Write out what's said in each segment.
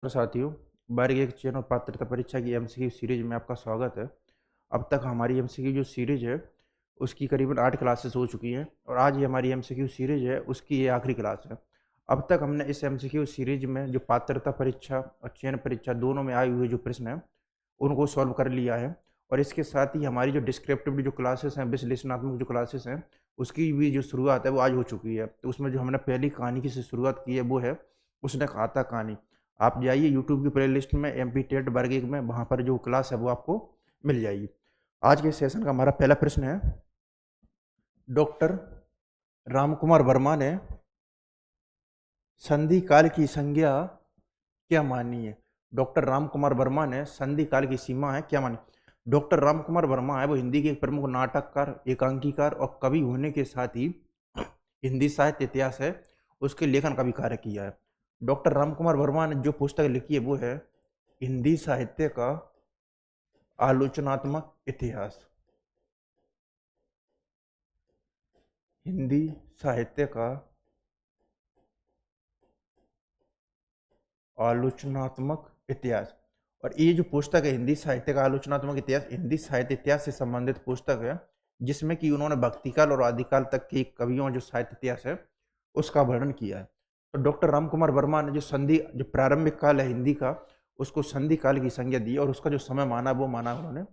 साथियों, वर्ग एक चयन पात्रता परीक्षा की एमसीक्यू सीरीज में आपका स्वागत है। अब तक हमारी एमसीक्यू जो सीरीज है उसकी करीबन 8 क्लासेस हो चुकी हैं और आज ये हमारी एमसीक्यू सीरीज है उसकी ये आखिरी क्लास है। अब तक हमने इस एमसीक्यू सीरीज में जो पात्रता परीक्षा और चयन परीक्षा दोनों में आए हुए जो प्रश्न हैं उनको सॉल्व कर लिया है। और इसके साथ ही हमारी जो डिस्क्रिप्टिव जो क्लासेस हैं, विश्लेषणात्मक जो क्लासेस हैं, उसकी भी जो शुरुआत है वो आज हो चुकी है। तो उसमें जो हमने पहली कहानी की से शुरुआत की है वो है उसने कहा था कहानी। आप जाइए यूट्यूब की प्लेलिस्ट में एमपी टेट वर्ग एक में, वहाँ पर जो क्लास है वो आपको मिल जाएगी। आज के सेशन का हमारा पहला प्रश्न है, डॉक्टर रामकुमार वर्मा ने संधि काल की संज्ञा क्या मानी है। डॉक्टर रामकुमार वर्मा ने संधि काल की सीमा है क्या मानी। डॉक्टर रामकुमार वर्मा है वो हिंदी के एक प्रमुख नाटककार, एकांकीकार और कवि होने के साथ ही हिंदी साहित्य इतिहास है उसके लेखन का भी कार्य किया है। डॉक्टर रामकुमार वर्मा ने जो पुस्तक लिखी है वो है हिंदी साहित्य का आलोचनात्मक इतिहास। हिंदी साहित्य का आलोचनात्मक इतिहास। और ये जो पुस्तक है हिंदी साहित्य का आलोचनात्मक इतिहास, हिंदी साहित्य इतिहास से संबंधित पुस्तक है जिसमें कि उन्होंने भक्तिकाल और आदिकाल तक के कवियों जो साहित्य इतिहास है उसका वर्णन किया है। तो डॉक्टर रामकुमार वर्मा ने जो प्रारंभिक काल है हिंदी का उसको संधि काल की संज्ञा दी और उसका जो समय माना वो माना उन्होंने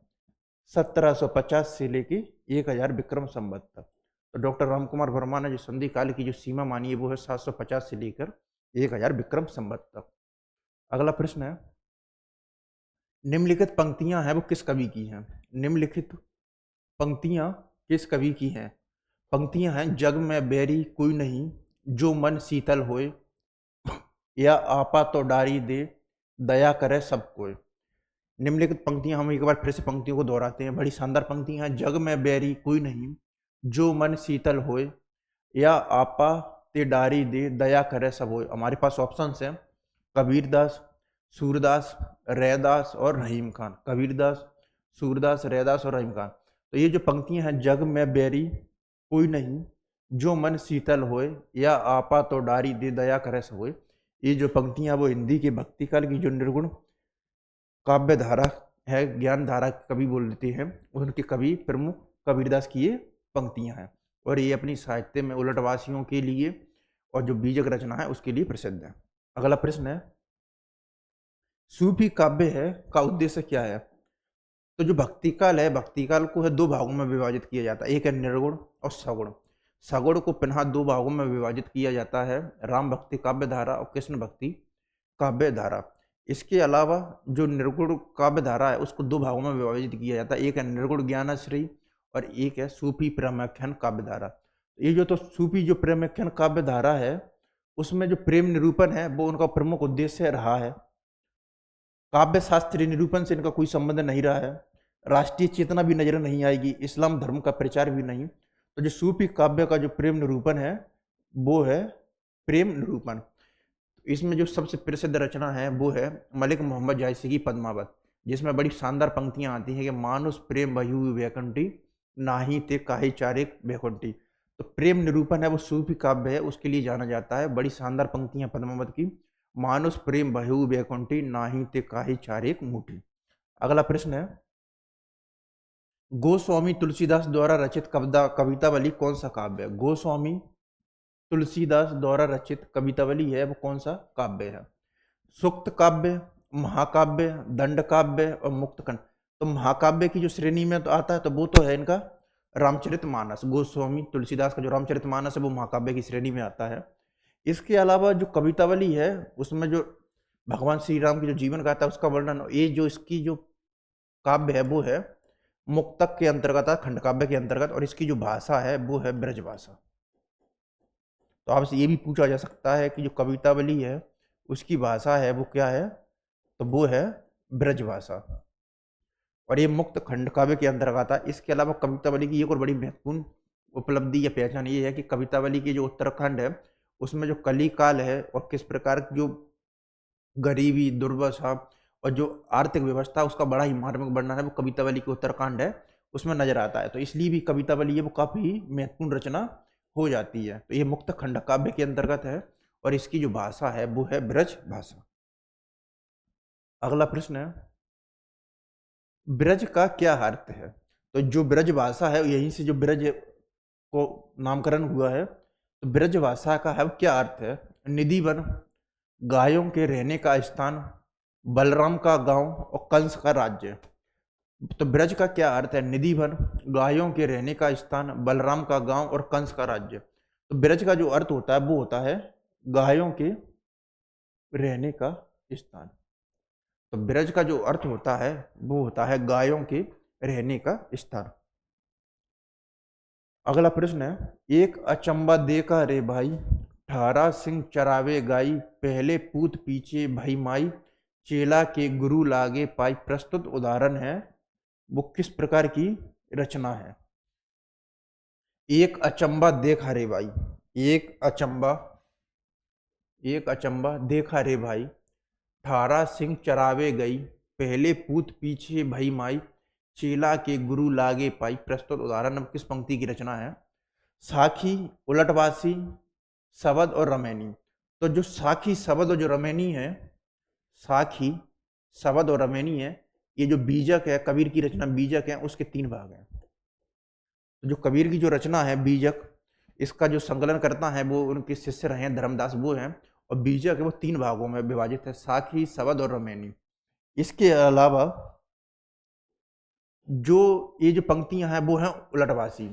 1750 से लेके 1000 विक्रम संवत तक। तो डॉक्टर रामकुमार वर्मा ने जो संधि काल की जो सीमा मानी है वो है 750 से लेकर 1000 विक्रम संवत तक। अगला प्रश्न है, निम्नलिखित पंक्तियां हैं वो किस कवि की हैं। निम्नलिखित पंक्तियां किस कवि की हैं। पंक्तियां हैं, जग में बैरी कोई नहीं जो मन शीतल होए, या आपा तो डारी दे दया करे सब कोई। निम्नलिखित पंक्तियां हम एक बार फिर से पंक्तियों को दोहराते हैं, बड़ी शानदार पंक्तियां हैं। जग में बैरी कोई नहीं जो मन शीतल होए, या आपा ते डारी दे दया करे सब होए। हमारे पास ऑप्शन हैं कबीरदास, सूरदास, रैदास और रहीम खान। कबीरदास, सूरदास, रैदास और रहीम खान। तो ये जो पंक्तियां हैं, जग में बैरी कोई नहीं जो मन शीतल होए, या आपा तो डारी दे दया करे सब होए, ये जो पंक्तियां वो हिंदी के भक्तिकाल की जो निर्गुण काव्य धारा है, ज्ञान धारा कवि बोल देते हैं, उनके कवि प्रमुख कबीरदास की ये पंक्तियां हैं। और ये अपनी साहित्य में उलटवासियों के लिए और जो बीजक रचना है उसके लिए प्रसिद्ध है। अगला प्रश्न है, सूफी काव्य है का उद्देश्य क्या है। तो जो भक्तिकाल है, भक्तिकाल को है दो भागों में विभाजित किया जाता है, एक है निर्गुण और सगुण। सगुण को पुनः दो भागों में विभाजित किया जाता है, राम भक्ति काव्य धारा और कृष्ण भक्ति काव्य धारा। इसके अलावा जो निर्गुण काव्य धारा है उसको दो भागों में विभाजित किया जाता है, एक है निर्गुण ज्ञानाश्रयी और एक है सूफी प्रेमाख्यान काव्य धारा। ये जो तो सूफी जो प्रेमाख्यान काव्य धारा है उसमें जो प्रेम निरूपण है वो उनका प्रमुख उद्देश्य रहा है। काव्य शास्त्रीय निरूपण से इनका कोई संबंध नहीं रहा है, राष्ट्रीय चेतना भी नजर नहीं आएगी, इस्लाम धर्म का प्रचार भी नहीं। तो जो सूफी काव्य का जो प्रेम निरूपण है वो है प्रेम निरूपण। इसमें जो सबसे प्रसिद्ध रचना है वो है मलिक मोहम्मद जायसी की पद्मावत, जिसमें बड़ी शानदार पंक्तियां आती हैं कि मानुष प्रेम बहु वैकुंठी नाही ते काहे चारेक वैकुंठी। तो प्रेम निरूपण है वो सूफी काव्य है उसके लिए जाना जाता है। बड़ी शानदार पंक्तियां पद्मावत की, मानुष प्रेम बहु वैकुंठी नाही ते काहे चारेक मुठी। अगला प्रश्न है, गोस्वामी तुलसीदास द्वारा रचित कवितावली कौन सा काव्य है। गोस्वामी तुलसीदास द्वारा रचित कवितावली है वो कौन सा काव्य है। सूक्त काव्य, महाकाव्य, दंड काव्य और मुक्तखंड। तो महाकाव्य की जो श्रेणी में तो आता है तो वो तो है इनका रामचरितमानस। गोस्वामी तुलसीदास का जो रामचरितमानस है वो महाकाव्य की श्रेणी में आता है। इसके अलावा जो कवितावली है उसमें जो भगवान श्री राम की जो जीवन गाथा है उसका वर्णन, ये जो इसकी जो काव्य है वो है मुक्तक के अंतर्गत, खंड काव्य के अंतर्गत, और इसकी जो भाषा है वो है ब्रज भाषा। तो आपसे ये भी पूछा जा सकता है कि जो कवितावली है उसकी भाषा है वो क्या है, तो वो है ब्रज भाषा, और ये मुक्त खंड काव्य के अंतर्गत आता है। इसके अलावा कवितावली की एक और बड़ी महत्वपूर्ण उपलब्धि या पहचान ये है कि कवितावली की जो उत्तराखंड है उसमें जो कली काल है और किस प्रकार की जो गरीबी, दुर्दशा और जो आर्थिक व्यवस्था उसका बड़ा ही मार्मिक वर्णन है वो कवितावली के उत्तराखंड है उसमें नजर आता है। तो इसलिए भी कवितावली है वो काफी महत्वपूर्ण रचना हो जाती है। तो ये मुक्त खंड काव्य के अंतर्गत है और इसकी जो भाषा है वो है ब्रज भाषा। अगला प्रश्न है, ब्रज का क्या अर्थ है? तो जो ब्रज भाषा है, यहीं से जो ब्रज को नामकरण हुआ है, तो ब्रज भाषा का है क्या अर्थ है? निधि वन, गायों के रहने का स्थान, बलराम का गांव और कंस का राज्य। तो ब्रज का क्या अर्थ है? निधि वन, गायों के रहने का स्थान, बलराम का गांव और कंस का राज्य। तो ब्रज का जो अर्थ होता है वो होता है गायों के रहने का स्थान। तो ब्रज का जो अर्थ होता है वो होता है गायों के रहने का स्थान। अगला प्रश्न है, एक अचंबा देखा रे भाई, 18 सिंह चरावे गाई, पहले पूत पीछे भाई माई, चेला के गुरु लागे पाई। प्रस्तुत उदाहरण है वो किस प्रकार की रचना है? एक अचंबा देखा रे भाई, एक अचंबा, एक अचंबा देखा रे भाई, 18 सिंह चरावे गई, पहले पूत पीछे भई माई, चेला के गुरु लागे पाई। प्रस्तुत उदाहरण किस पंक्ति की रचना है? साखी, उलटवासी, शबद और रमैनी। तो जो साखी, शबद और जो रमैनी है, साखी, शबद और रमैनी है, ये जो बीजक है, कबीर की रचना बीजक है, उसके 3 भाग हैं। तो जो कबीर की जो रचना है बीजक, इसका जो संकलन करता है वो उनके शिष्य रहे हैं धर्मदास, वो हैं। और बीजक है वो 3 भागों में विभाजित है, साखी, शबद और रमैनी। इसके अलावा जो ये जो पंक्तियां हैं वो हैं उलटवासी।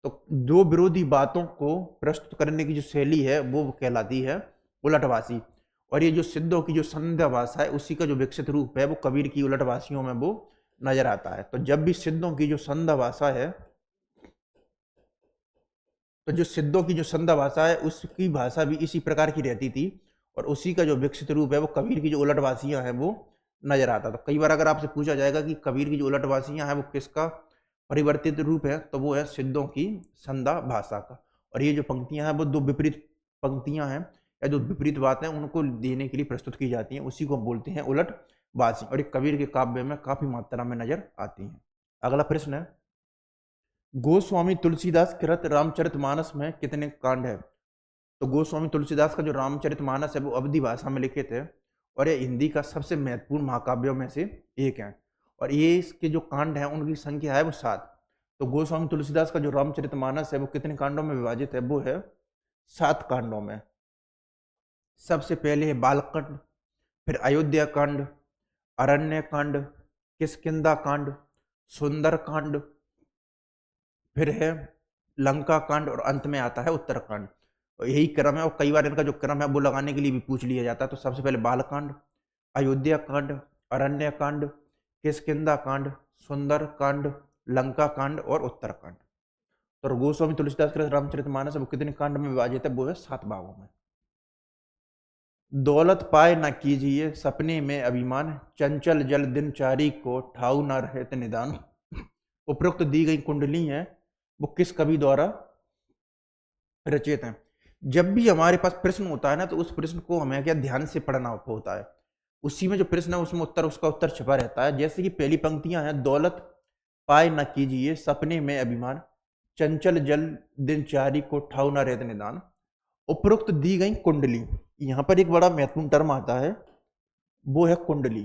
तो दो विरोधी बातों को प्रस्तुत करने की जो शैली है वो कहलाती है उलटवासी। और ये जो सिद्धों की जो संध्या भाषा है, उसी का जो विकसित रूप है वो कबीर की उलटवासियों में वो नजर आता है। तो जब भी सिद्धों की जो संध्या भाषा है, तो जो सिद्धों की जो संध्या भाषा है उसकी भाषा भी इसी प्रकार की रहती थी, और उसी का जो विकसित रूप है वो कबीर की जो उलटवासियां हैं वो नजर आता। तो कई बार अगर आपसे पूछा जाएगा कि कबीर की जो उलटवासियां हैं वो किसका परिवर्तित रूप है, तो वो है सिद्धों की संध्या भाषा का। और ये जो पंक्तियां हैं वो दो विपरीत पंक्तियां हैं या जो विपरीत बातें उनको देने के लिए प्रस्तुत की जाती हैं, उसी को बोलते हैं उलटवासी। और ये कबीर के काव्य में काफी मात्रा में नजर आती हैं। अगला प्रश्न है, गोस्वामी तुलसीदास कृत रामचरितमानस में कितने कांड है? तो गोस्वामी तुलसीदास का जो रामचरितमानस है वो अवधी भाषा में लिखित है, और ये हिंदी का सबसे महत्वपूर्ण महाकाव्यों में से एक है। और ये इसके जो कांड हैं उनकी संख्या है वो 7। तो गोस्वामी तुलसीदास का जो रामचरितमानस है वो कितने कांडों में विभाजित है? वो है 7 कांडों में। सबसे पहले है बालकांड, फिर अयोध्या कांड, अरण्य कांड, किष्किंधा कांड, सुंदर कांड, फिर है लंका कांड, और अंत में आता है उत्तरकांड। और यही क्रम है, और कई बार इनका जो क्रम है वो लगाने के लिए भी पूछ लिया जाता है। तो सबसे पहले बालकांड, अयोध्या कांड, अरण्य कांड, किष्किंधा कांड, सुंदर कांड, लंका कांड और उत्तरकांड। तो गोस्वामी तुलसीदास के रामचरितमानस वो कितने कांड में विभाजित है? वो है 7 भागों में। दौलत पाए न कीजिए सपने में अभिमान, चंचल जल दिनचारी को ठाऊ न रहते निदान। उपरोक्त दी गई कुंडली है वो किस कवि द्वारा रचित है? जब भी हमारे पास प्रश्न होता है ना, तो उस प्रश्न को हमें क्या ध्यान से पढ़ना होता है। उसी में जो प्रश्न है उसमें उत्तर, उसका उत्तर छिपा रहता है। जैसे कि पहली पंक्तियां हैं, दौलत पाए न कीजिए सपने में अभिमान, चंचल जल दिनचारी को ठाऊ न रहते निदान। उपरोक्त दी गई कुंडली, यहां पर एक बड़ा महत्वपूर्ण टर्म आता है, वो है कुंडली।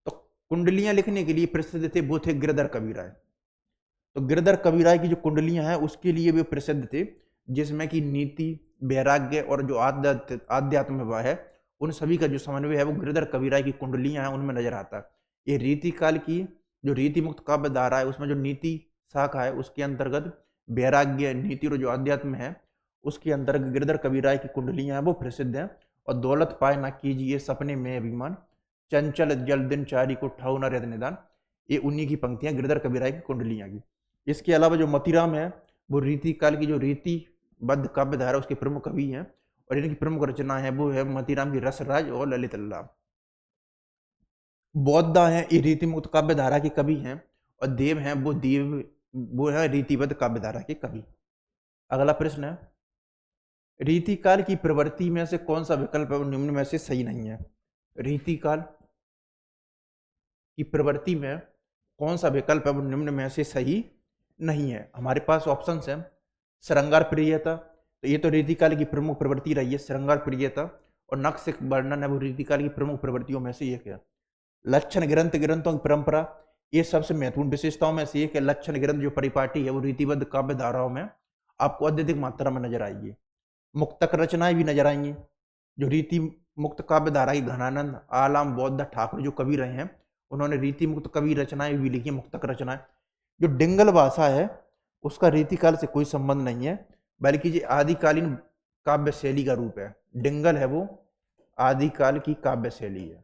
तो कुंडलियां लिखने के लिए प्रसिद्ध थे वो थे गिरधर कबीराय। तो गिरधर कबीराय की जो कुंडलियां हैं उसके लिए वे प्रसिद्ध थे, जिसमें कि नीति, वैराग्य और जो आध्यात्म है, उन सभी का जो समन्वय है वो गिरधर कबीराय की कुंडलियां हैं उनमें नजर आता है। ये रीति काल की जो रीति मुक्त काव्य धारा है उसमें जो नीति शाखा है उसके अंतर्गत वैराग्य, नीति और जो अध्यात्म है उसके अंतर्गत गिरधर कबीराय की कुंडलियां हैं वो प्रसिद्ध हैं। और दौलत पाए ना कीजिए सपने में अभिमान, चंचल जल दिनचारी को ठाऊ न रहते निदान, ये उन्हीं की पंक्तियां गिरधर कबीराय की कुंडलियां की। इसके अलावा जो मतीराम है वो रीति काल की जो रीतिबद्ध काव्य धारा उसके प्रमुख कवि हैं, और इनकी प्रमुख रचना है वो है मतीराम की रसराज और ललित लल्लाम। बौद्धा है ये रीति मुक्त काव्य धारा के कवि हैं, और देव हैं वो है रीतिबद्ध काव्य धारा के कवि। अगला प्रश्न है, रीतिकाल की प्रवृत्ति में से कौन सा विकल्प है वो निम्न में से सही नहीं है? रीतिकाल की प्रवृत्ति में कौन सा विकल्प है वो निम्न में से सही नहीं है? हमारे पास ऑप्शंस हैं, श्रृंगार प्रियता, तो ये तो रीतिकाल की प्रमुख प्रवृत्ति रही है, श्रृंगार प्रियता। और नक्श वर्णन है वो रीतिकाल की प्रमुख प्रवृत्तियों में से एक है। लक्षण ग्रंथ, ग्रंथों की परंपरा, ये सबसे महत्वपूर्ण विशेषताओं में से एक है। लक्षण ग्रंथ जो परिपाटी है वो रीतिबद्ध काव्य धाराओं में आपको अत्यधिक मात्रा में नजर आएगी। मुक्तक रचनाएं भी नजर आएंगी। जो रीति मुक्त काव्य धारा की घनानंद, आलाम, बौद्ध, ठाकुर जो कवि रहे हैं उन्होंने रीति मुक्त कवि रचनाएं भी लिखी, मुक्तक रचनाएं। जो डिंगल भाषा है उसका रीतिकाल से कोई संबंध नहीं है, बल्कि ये आदिकालीन काव्य शैली का रूप है। डिंगल है वो आदिकाल की काव्य शैली है।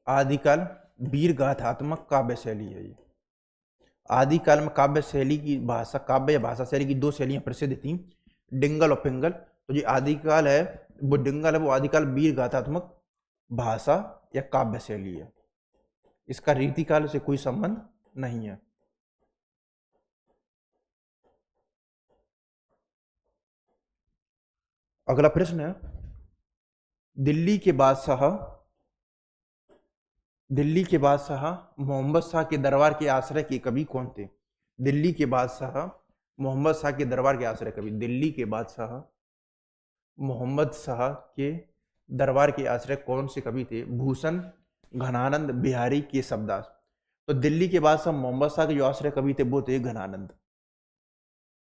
आदिकाल वीर गाथात्मक काव्य शैली है ये। आदिकाल में काव्य शैली की भाषा, काव्य या भाषा शैली की दो शैलियां प्रसिद्ध थी, डिंगल और पिंगल। तो जो आदिकाल है वो डिंगल है, वो आदिकाल वीर गाथात्मक भाषा या काव्य शैली है। इसका रीतिकाल से कोई संबंध नहीं है। अगला प्रश्न है, दिल्ली के बादशाह मोहम्मद शाह के दरबार के आश्रय के कवि कौन थे? दिल्ली के बादशाह मोहम्मद शाह के दरबार के आश्रय कवि, दिल्ली के बादशाह मोहम्मद शाह के दरबार के आश्रय कौन से कवि थे? भूषण, घनानंद, बिहारी, केशवदास। तो दिल्ली के बादशाह मोहम्मद शाह के जो आश्रय कवि थे वो थे घनानंद।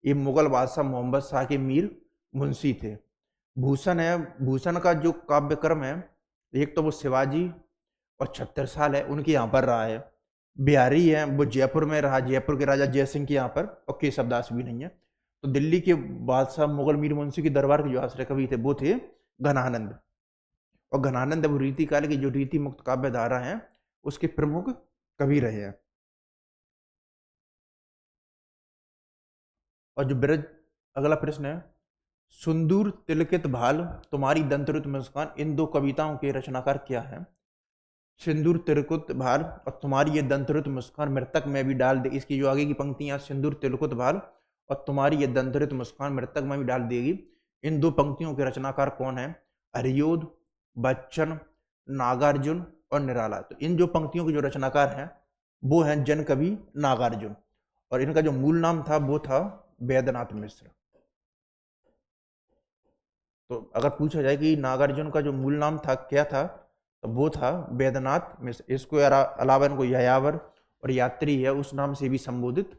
ये मुगल बादशाह मोहम्मद शाह के मीर मुंशी थे। भूषण है, भूषण का जो काव्य कर्म है, एक तो वो शिवाजी और छत्रसाल है उनके यहाँ पर रहा है। बिहारी है वो जयपुर में रहा, जयपुर के राजा जयसिंह के यहाँ पर, और केशवदास भी नहीं है। तो दिल्ली के बादशाह मुगल मीर मुंशी के दरबार के जो आश्रय कवि थे वो थे घनानंद। और घनानंद वो रीतिकाल की जो रीति मुक्त काव्य धारा है उसके प्रमुख कवि रहे हैं। और जो ब्रज, अगला प्रश्न है, सुंदूर तिलकित भाल, तुम्हारी दंतरुत मुस्कान, इन दो कविताओं के रचनाकार क्या है? सिंदूर तिलकुत भाल और तुम्हारी ये दंतरुत मुस्कान मृतक में भी डाल दे। इसकी जो आगे की पंक्तियां, सिंदूर तिलकुत भाल और तुम्हारी ये दंतरुत मुस्कान मृतक में भी डाल देगी, इन दो पंक्तियों के रचनाकार कौन है? हरियोध, बच्चन, नागार्जुन और निराला। तो इन जो पंक्तियों के जो रचनाकार हैं वो हैं जन कवि नागार्जुन, और इनका जो मूल नाम था वो था वेदनाथ मिश्र। तो अगर पूछा जाए कि नागार्जुन का जो मूल नाम था क्या था, तो वो था वेदनाथ मिश्र। इसको अलावा इनको यायावर और यात्री है उस नाम से भी संबोधित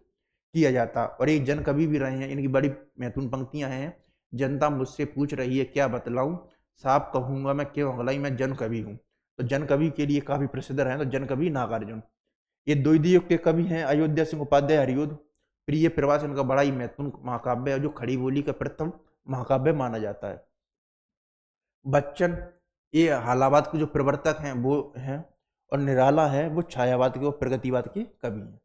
किया जाता। और ये जन कवि भी रहे हैं। इनकी बड़ी महत्वपूर्ण पंक्तियां हैं, जनता मुझसे पूछ रही है क्या बतलाऊं, साफ कहूंगा मैं क्यों अगलाई, मैं जन कवि हूँ। तो जन कवि के लिए काफी प्रसिद्ध रहे, तो जन कवि नागार्जुन। ये द्वितीय युग के कवि हैं अयोध्या सिंह उपाध्याय हरियोध। प्रिय प्रवास इनका बड़ा ही महत्वपूर्ण महाकाव्य है जो खड़ी बोली का प्रथम महाकाव्य माना जाता है। बच्चन ये हालावाद के जो प्रवर्तक हैं वो हैं, और निराला है वो छायावाद के और प्रगतिवाद के कवि हैं।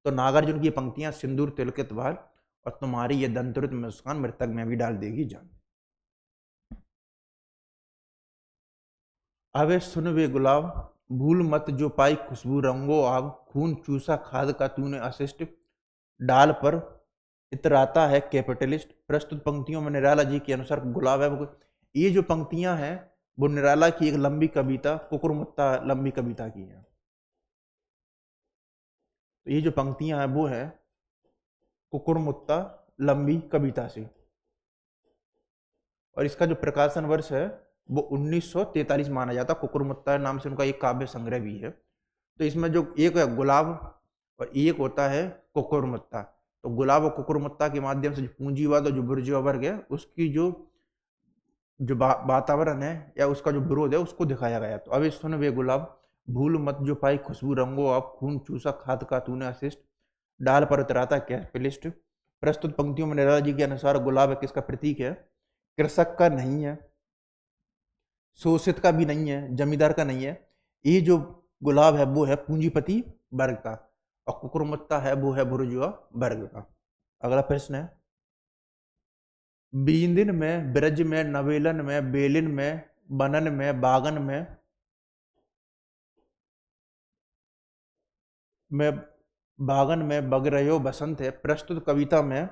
तो नागार्जुन की पंक्तियां, सिंदूर तिलकित भाल और तुम्हारी ये दंतरुत मुस्कान मृतक में भी डाल देगी जान। अवे सुन वे गुलाब, भूल मत जो पाई खुशबू रंगो आग, खून चूसा खाद का तूने अशिष्ट, डाल पर इतराता है कैपिटलिस्ट। प्रस्तुत पंक्तियों में निराला जी के अनुसार गुलाब है वो। ये जो पंक्तियां हैं वो निराला की एक लंबी कविता कुकुरमुत्ता लंबी कविता की है। तो ये जो पंक्तियां हैं वो है कुकुरमुत्ता लंबी कविता से, और इसका जो प्रकाशन वर्ष है वो 1943 माना जाता। कुकुरमुत्ता नाम से उनका एक काव्य संग्रह भी है। तो इसमें जो एक है गुलाब और एक होता है कुकुरमुत्ता। तो गुलाब और कुकुरमुत्ता के माध्यम से जो पूंजीवाद और जो बुर्जुआ वर्ग है उसकी जो वातावरण है या उसका जो विरोध है उसको दिखाया गया। तो अब सुन वे गुलाब, भूल मत जो पाई खुशबू रंगो आप, खून चूसा खाद का तूने अशिष्ट, डाल पर उतराता कैपिटलिस्ट। प्रस्तुत पंक्तियों में निराला जी के अनुसार गुलाब है किसका प्रतीक है? कृषक का नहीं है, शोषित का भी नहीं है, जमींदार का नहीं है। ये जो गुलाब है वो है पूंजीपति वर्ग का, और कुकुरमुत्ता है वो है बुर्जुआ वर्ग का। अगला प्रश्न है, बींदिन में, ब्रज में, नवेलन में, बेलिन में, बनन में, बागन में बागन में बग रहे बसंत है। प्रस्तुत कविता में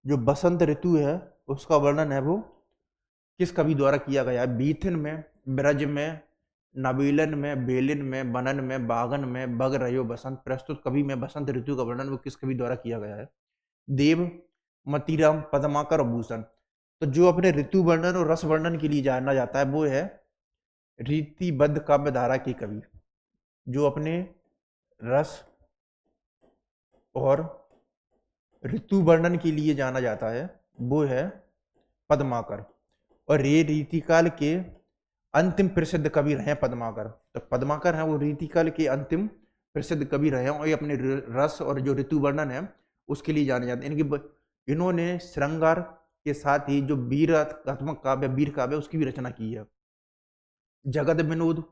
जो बसंत ऋतु है उसका वर्णन है वो किस कवि द्वारा किया गया है? बीथिन में, ब्रज में, नवीलन में, बेलिन में, बनन में, बागन में, बग रहे बसंत। प्रस्तुत कवि में बसंत ऋतु का वर्णन वो किस कवि द्वारा किया गया है? देव, मतीराम, पद्माकर और भूषण। तो जो अपने ऋतु वर्णन और रस वर्णन के लिए जाना जाता है वो है रीतिबद्ध काव्य धारा के कवि। जो अपने रस और ऋतु वर्णन के लिए जाना जाता है वो है पद्माकर। और ये रीतिकाल के अंतिम प्रसिद्ध कवि रहे पद्माकर। तो पद्माकर हैं वो रीतिकाल के अंतिम प्रसिद्ध कवि रहे हैं और ये अपने रस और जो ऋतु वर्णन है उसके लिए जाने जाते हैं। इन्होंने श्रृंगार के साथ ही जो वीरात्मक काव्य वीर काव्य उसकी भी रचना की है। जगत विनोद,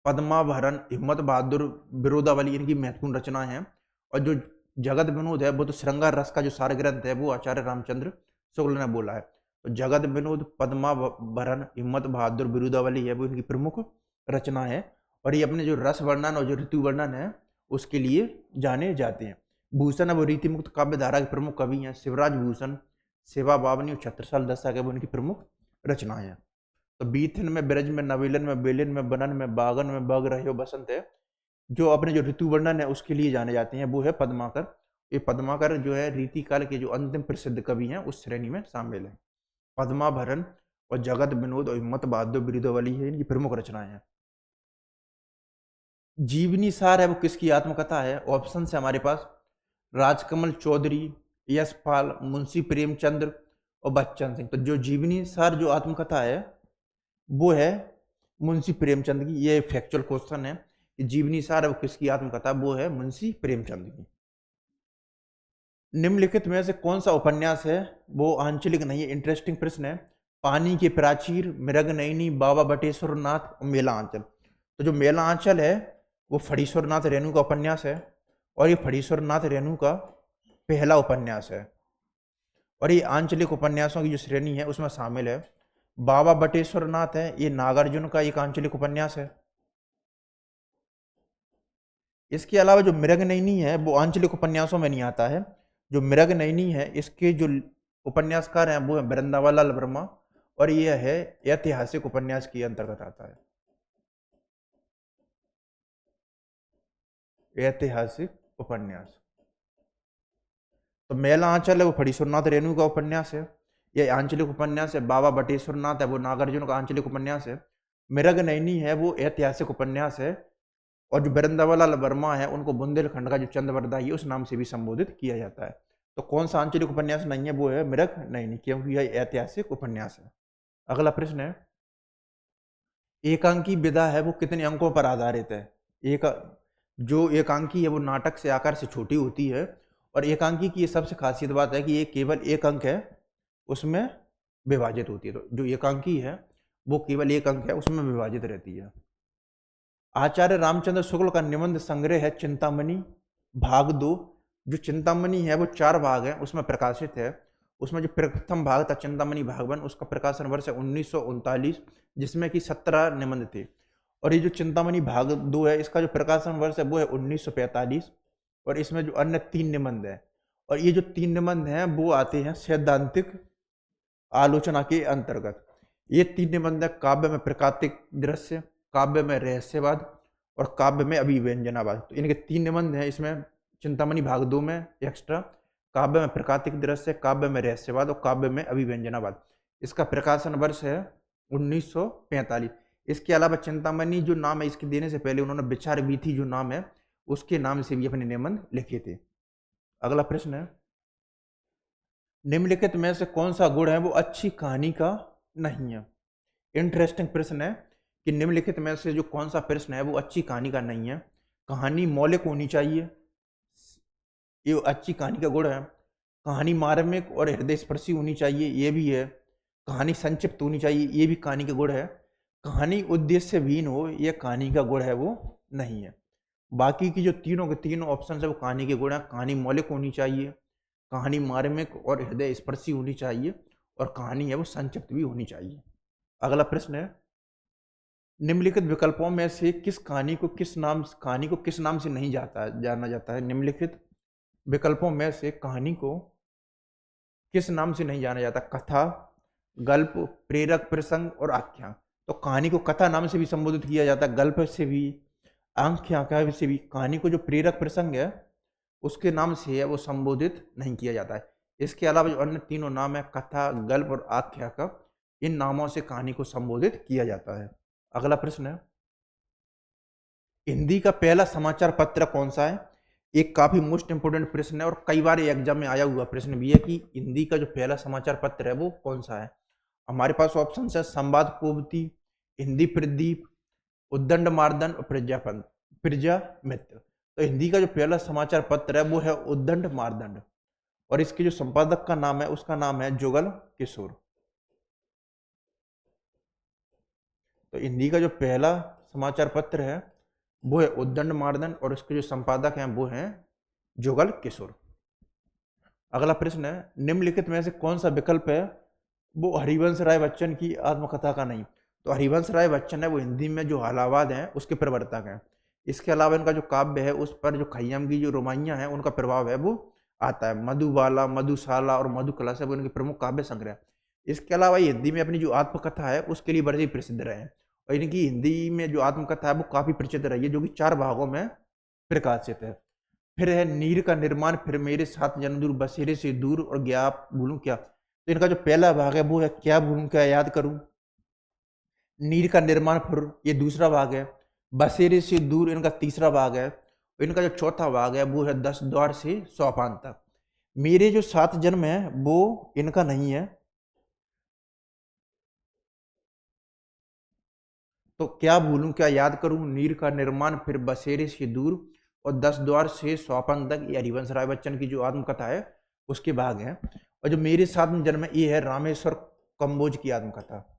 पद्माभरण, हिम्मत बहादुर, बिरोदावली इनकी महत्वपूर्ण रचना है। और जो जगत विनोद है वो तो श्रृंगार रस का जो सार ग्रंथ है वो आचार्य रामचंद्र शुक्ल ने बोला है। तो जगत विनोद, पद्माभरण, हिम्मत बहादुर, बिरुदावली है वो इनकी प्रमुख रचना है। और ये अपने जो रस वर्णन और जो ऋतु वर्णन है उसके लिए जाने जाते हैं। भूषण है वो रीति मुक्त काव्य धारा के प्रमुख कवि हैं। शिवराज भूषण, सेवा बावनी और छत्रसाल दस्ता के वो इनकी प्रमुख रचनाएं हैं। तो बीथन में, ब्रज में, नवेलन में, बेलन में, बनन में, बागन में, बग रहे हो बसंत है जो अपने जो ऋतु वर्णन है उसके लिए जाने जाते हैं वो है पद्माकर। ये पद्माकर जो है रीतिकाल के जो अंतिम प्रसिद्ध कवि हैं उस श्रेणी में शामिल है। पद्माभरण और जगत विनोद और हिम्मत बहादुर, बिरुदावली है इनकी प्रमुख रचनाएं हैं। जीवनी सार है वो किसकी आत्मकथा है? ऑप्शन है हमारे पास राजकमल चौधरी, यशपाल, मुंशी प्रेमचंद्र और बच्चन सिंह। तो जो जीवनी सार जो आत्मकथा है वो है मुंशी प्रेमचंद की। ये फैक्चुअल क्वेश्चन है कि जीवनी सार है वो किसकी आत्मकथा, वो है मुंशी प्रेमचंद की। निम्नलिखित में से कौन सा उपन्यास है वो आंचलिक नहीं है? इंटरेस्टिंग प्रश्न है। पानी के प्राचीर, मृग नयनी, बाबा बटेश्वर नाथ और मेला आंचल। तो जो मेला आंचल है वो फणीश्वर नाथ रेणु का उपन्यास है और ये फणीश्वर नाथ रेणु का पहला उपन्यास है। और ये आंचलिक उपन्यासों की जो श्रेणी है उसमें शामिल है। बाबा बटेश्वर नाथ है ये नागार्जुन का एक आंचलिक उपन्यास है। इसके अलावा जो मृग नयनी है वो आंचलिक उपन्यासों में नहीं आता है। जो मृग नयनी है इसके जो उपन्यासकार हैं वो है वृंदावनलाल वर्मा और ये है ऐतिहासिक उपन्यास के अंतर्गत आता है। ऐतिहासिक उपन्यास। तो मेला आंचल है वो फणीश्वर नाथ रेणु का उपन्यास है। ये आंचलिक उपन्यास है। बाबा बटेश्वर नाथ है वो नागार्जुन का आंचलिक उपन्यास है। मृग नयनी है वो ऐतिहासिक उपन्यास है। और जो वृंदावनलाल वर्मा है उनको बुंदेलखंड का जो चंद्रवरदाई है उस नाम से भी संबोधित किया जाता है। तो कौन सा आंचलिक उपन्यास नहीं है वो है मृग नयनी, क्योंकि यह ऐतिहासिक उपन्यास है। अगला प्रश्न है एकांकी विधा है वो कितने अंकों पर आधारित है? जो एकांकी है वो नाटक से आकार से छोटी होती है और एकांकी की ये सबसे खासियत बात है कि ये केवल एक अंक है उसमें विभाजित होती है। तो जो एकांकी है वो केवल एक अंक है उसमें विभाजित रहती है। आचार्य रामचंद्र शुक्ल का निबंध संग्रह है चिंतामणि भाग 2। जो चिंतामणि है वो 4 भाग है उसमें प्रकाशित है। उसमें जो प्रथम भाग था चिंतामणि भाग 1 उसका प्रकाशन वर्ष है 1939 जिसमें कि 17 निबंध थे। और ये जो चिंतामणि भाग 2 है इसका जो प्रकाशन वर्ष है वो है 1945 और इसमें जो अन्य 3 निबंध है और ये जो 3 निबंध हैं वो आते हैं सैद्धांतिक आलोचना के अंतर्गत। ये 3 निबंध है काव्य में प्रकातिक दृश्य, काव्य में रहस्यवाद और काव्य में अभिव्यंजनावाद। तो इनके 3 निबंध हैं इसमें चिंतामणि भाग 2 में एक्स्ट्रा, काव्य में प्रकातिक दृश्य, काव्य में रहस्यवाद और काव्य में अभिव्यंजनावाद। इसका प्रकाशन वर्ष है 1945। इसके अलावा चिंतामणि जो नाम है इसके देने से पहले उन्होंने विचार वीथी जो नाम है उसके नाम से भी अपने निबंध लिखे थे। अगला प्रश्न है निम्नलिखित में से कौन सा गुण है वो अच्छी कहानी का नहीं है? इंटरेस्टिंग प्रश्न है कि निम्नलिखित में से जो कौन सा प्रश्न है वो अच्छी कहानी का नहीं है। कहानी मौलिक होनी चाहिए, ये अच्छी कहानी का गुण है। कहानी मार्मिक और हृदय स्पर्शी होनी चाहिए, ये भी है। कहानी संक्षिप्त होनी चाहिए, ये भी कहानी का गुण है। कहानी उद्देश्य विहीन हो, यह कहानी का गुण है वो नहीं है। बाकी की जो तीनों के तीनों ऑप्शन है वो कहानी के गुण है। कहानी मौलिक होनी चाहिए, कहानी मार्मिक और हृदय स्पर्शी होनी चाहिए और कहानी है वो संक्षिप्त भी होनी चाहिए। अगला प्रश्न है निम्नलिखित विकल्पों में से किस कहानी को किस नाम से नहीं जाना जाता है? निम्नलिखित विकल्पों में से कहानी को किस नाम से नहीं जाना जाता? कथा, गल्प, प्रेरक प्रसंग और आख्यान। तो कहानी को कथा नाम से भी संबोधित किया जाता है, गल्प से भी, आख्यान से भी। कहानी को जो प्रेरक प्रसंग है उसके नाम से है वो संबोधित नहीं किया जाता है। इसके अलावा जो अन्य तीनों नाम है कथा, गल्प और आख्या का, इन नामों से कहानी को संबोधित किया जाता है। अगला प्रश्न है, हिंदी का पहला समाचार पत्र कौन सा है? एक काफी मोस्ट इंपोर्टेंट प्रश्न है और कई बार एग्जाम में आया हुआ प्रश्न भी है कि हिंदी का जो पहला समाचार पत्र है वो कौन सा है। हमारे पास ऑप्शन है संवाद पोवती, हिंदी प्रदीप, उद्दंड मार्दन और प्रजा मित्र। तो हिंदी का जो पहला समाचार पत्र है वो है उद्दंड मार्दंड और इसके जो संपादक का नाम है उसका नाम है जुगल किशोर। तो हिंदी का जो पहला समाचार पत्र है वो है उद्दंड मार्दन और इसके जो संपादक हैं वो हैं जुगल किशोर। अगला प्रश्न है, निम्नलिखित में से कौन सा विकल्प है वो हरिवंश राय बच्चन की आत्मकथा का नहीं? तो हरिवंश राय बच्चन है वो हिंदी में जो हालावाद हैं उसके प्रवर्तक हैं। इसके अलावा इनका जो काव्य है उस पर जो खय्यम की जो रोमाइयाँ हैं उनका प्रभाव है वो आता है। मधुबाला, मधुशाला और मधुकलश है वो इनके प्रमुख काव्य संग्रह। इसके अलावा ये हिंदी में अपनी जो आत्मकथा है उसके लिए बड़े ही प्रसिद्ध रहे हैं और इनकी हिंदी में जो आत्मकथा है वो काफी प्रसिद्ध रही है जो कि 4 भागों में प्रकाशित है। फिर है नीर का निर्माण, फिर मेरे साथ जन्म दूर, बसेरे से दूर और क्या भूलूं क्या। तो इनका जो पहला भाग है वो है क्या भूलूं क्या याद करूं। नीर का निर्माण फिर ये दूसरा भाग है। बसेरे से दूर इनका तीसरा भाग है। इनका जो चौथा भाग है वो है 10 द्वार से सोपान तक। मेरे जो 7 जन्म है वो इनका नहीं है। तो क्या भूलूं क्या याद करूं, नीर का निर्माण, फिर बसेरे से दूर और 10 द्वार से सोपान तक, ये हरिवंश राय बच्चन की जो आत्मकथा है उसके भाग है। और जो मेरे 7 जन्म है ये है रामेश्वर कंबोज की आत्मकथा।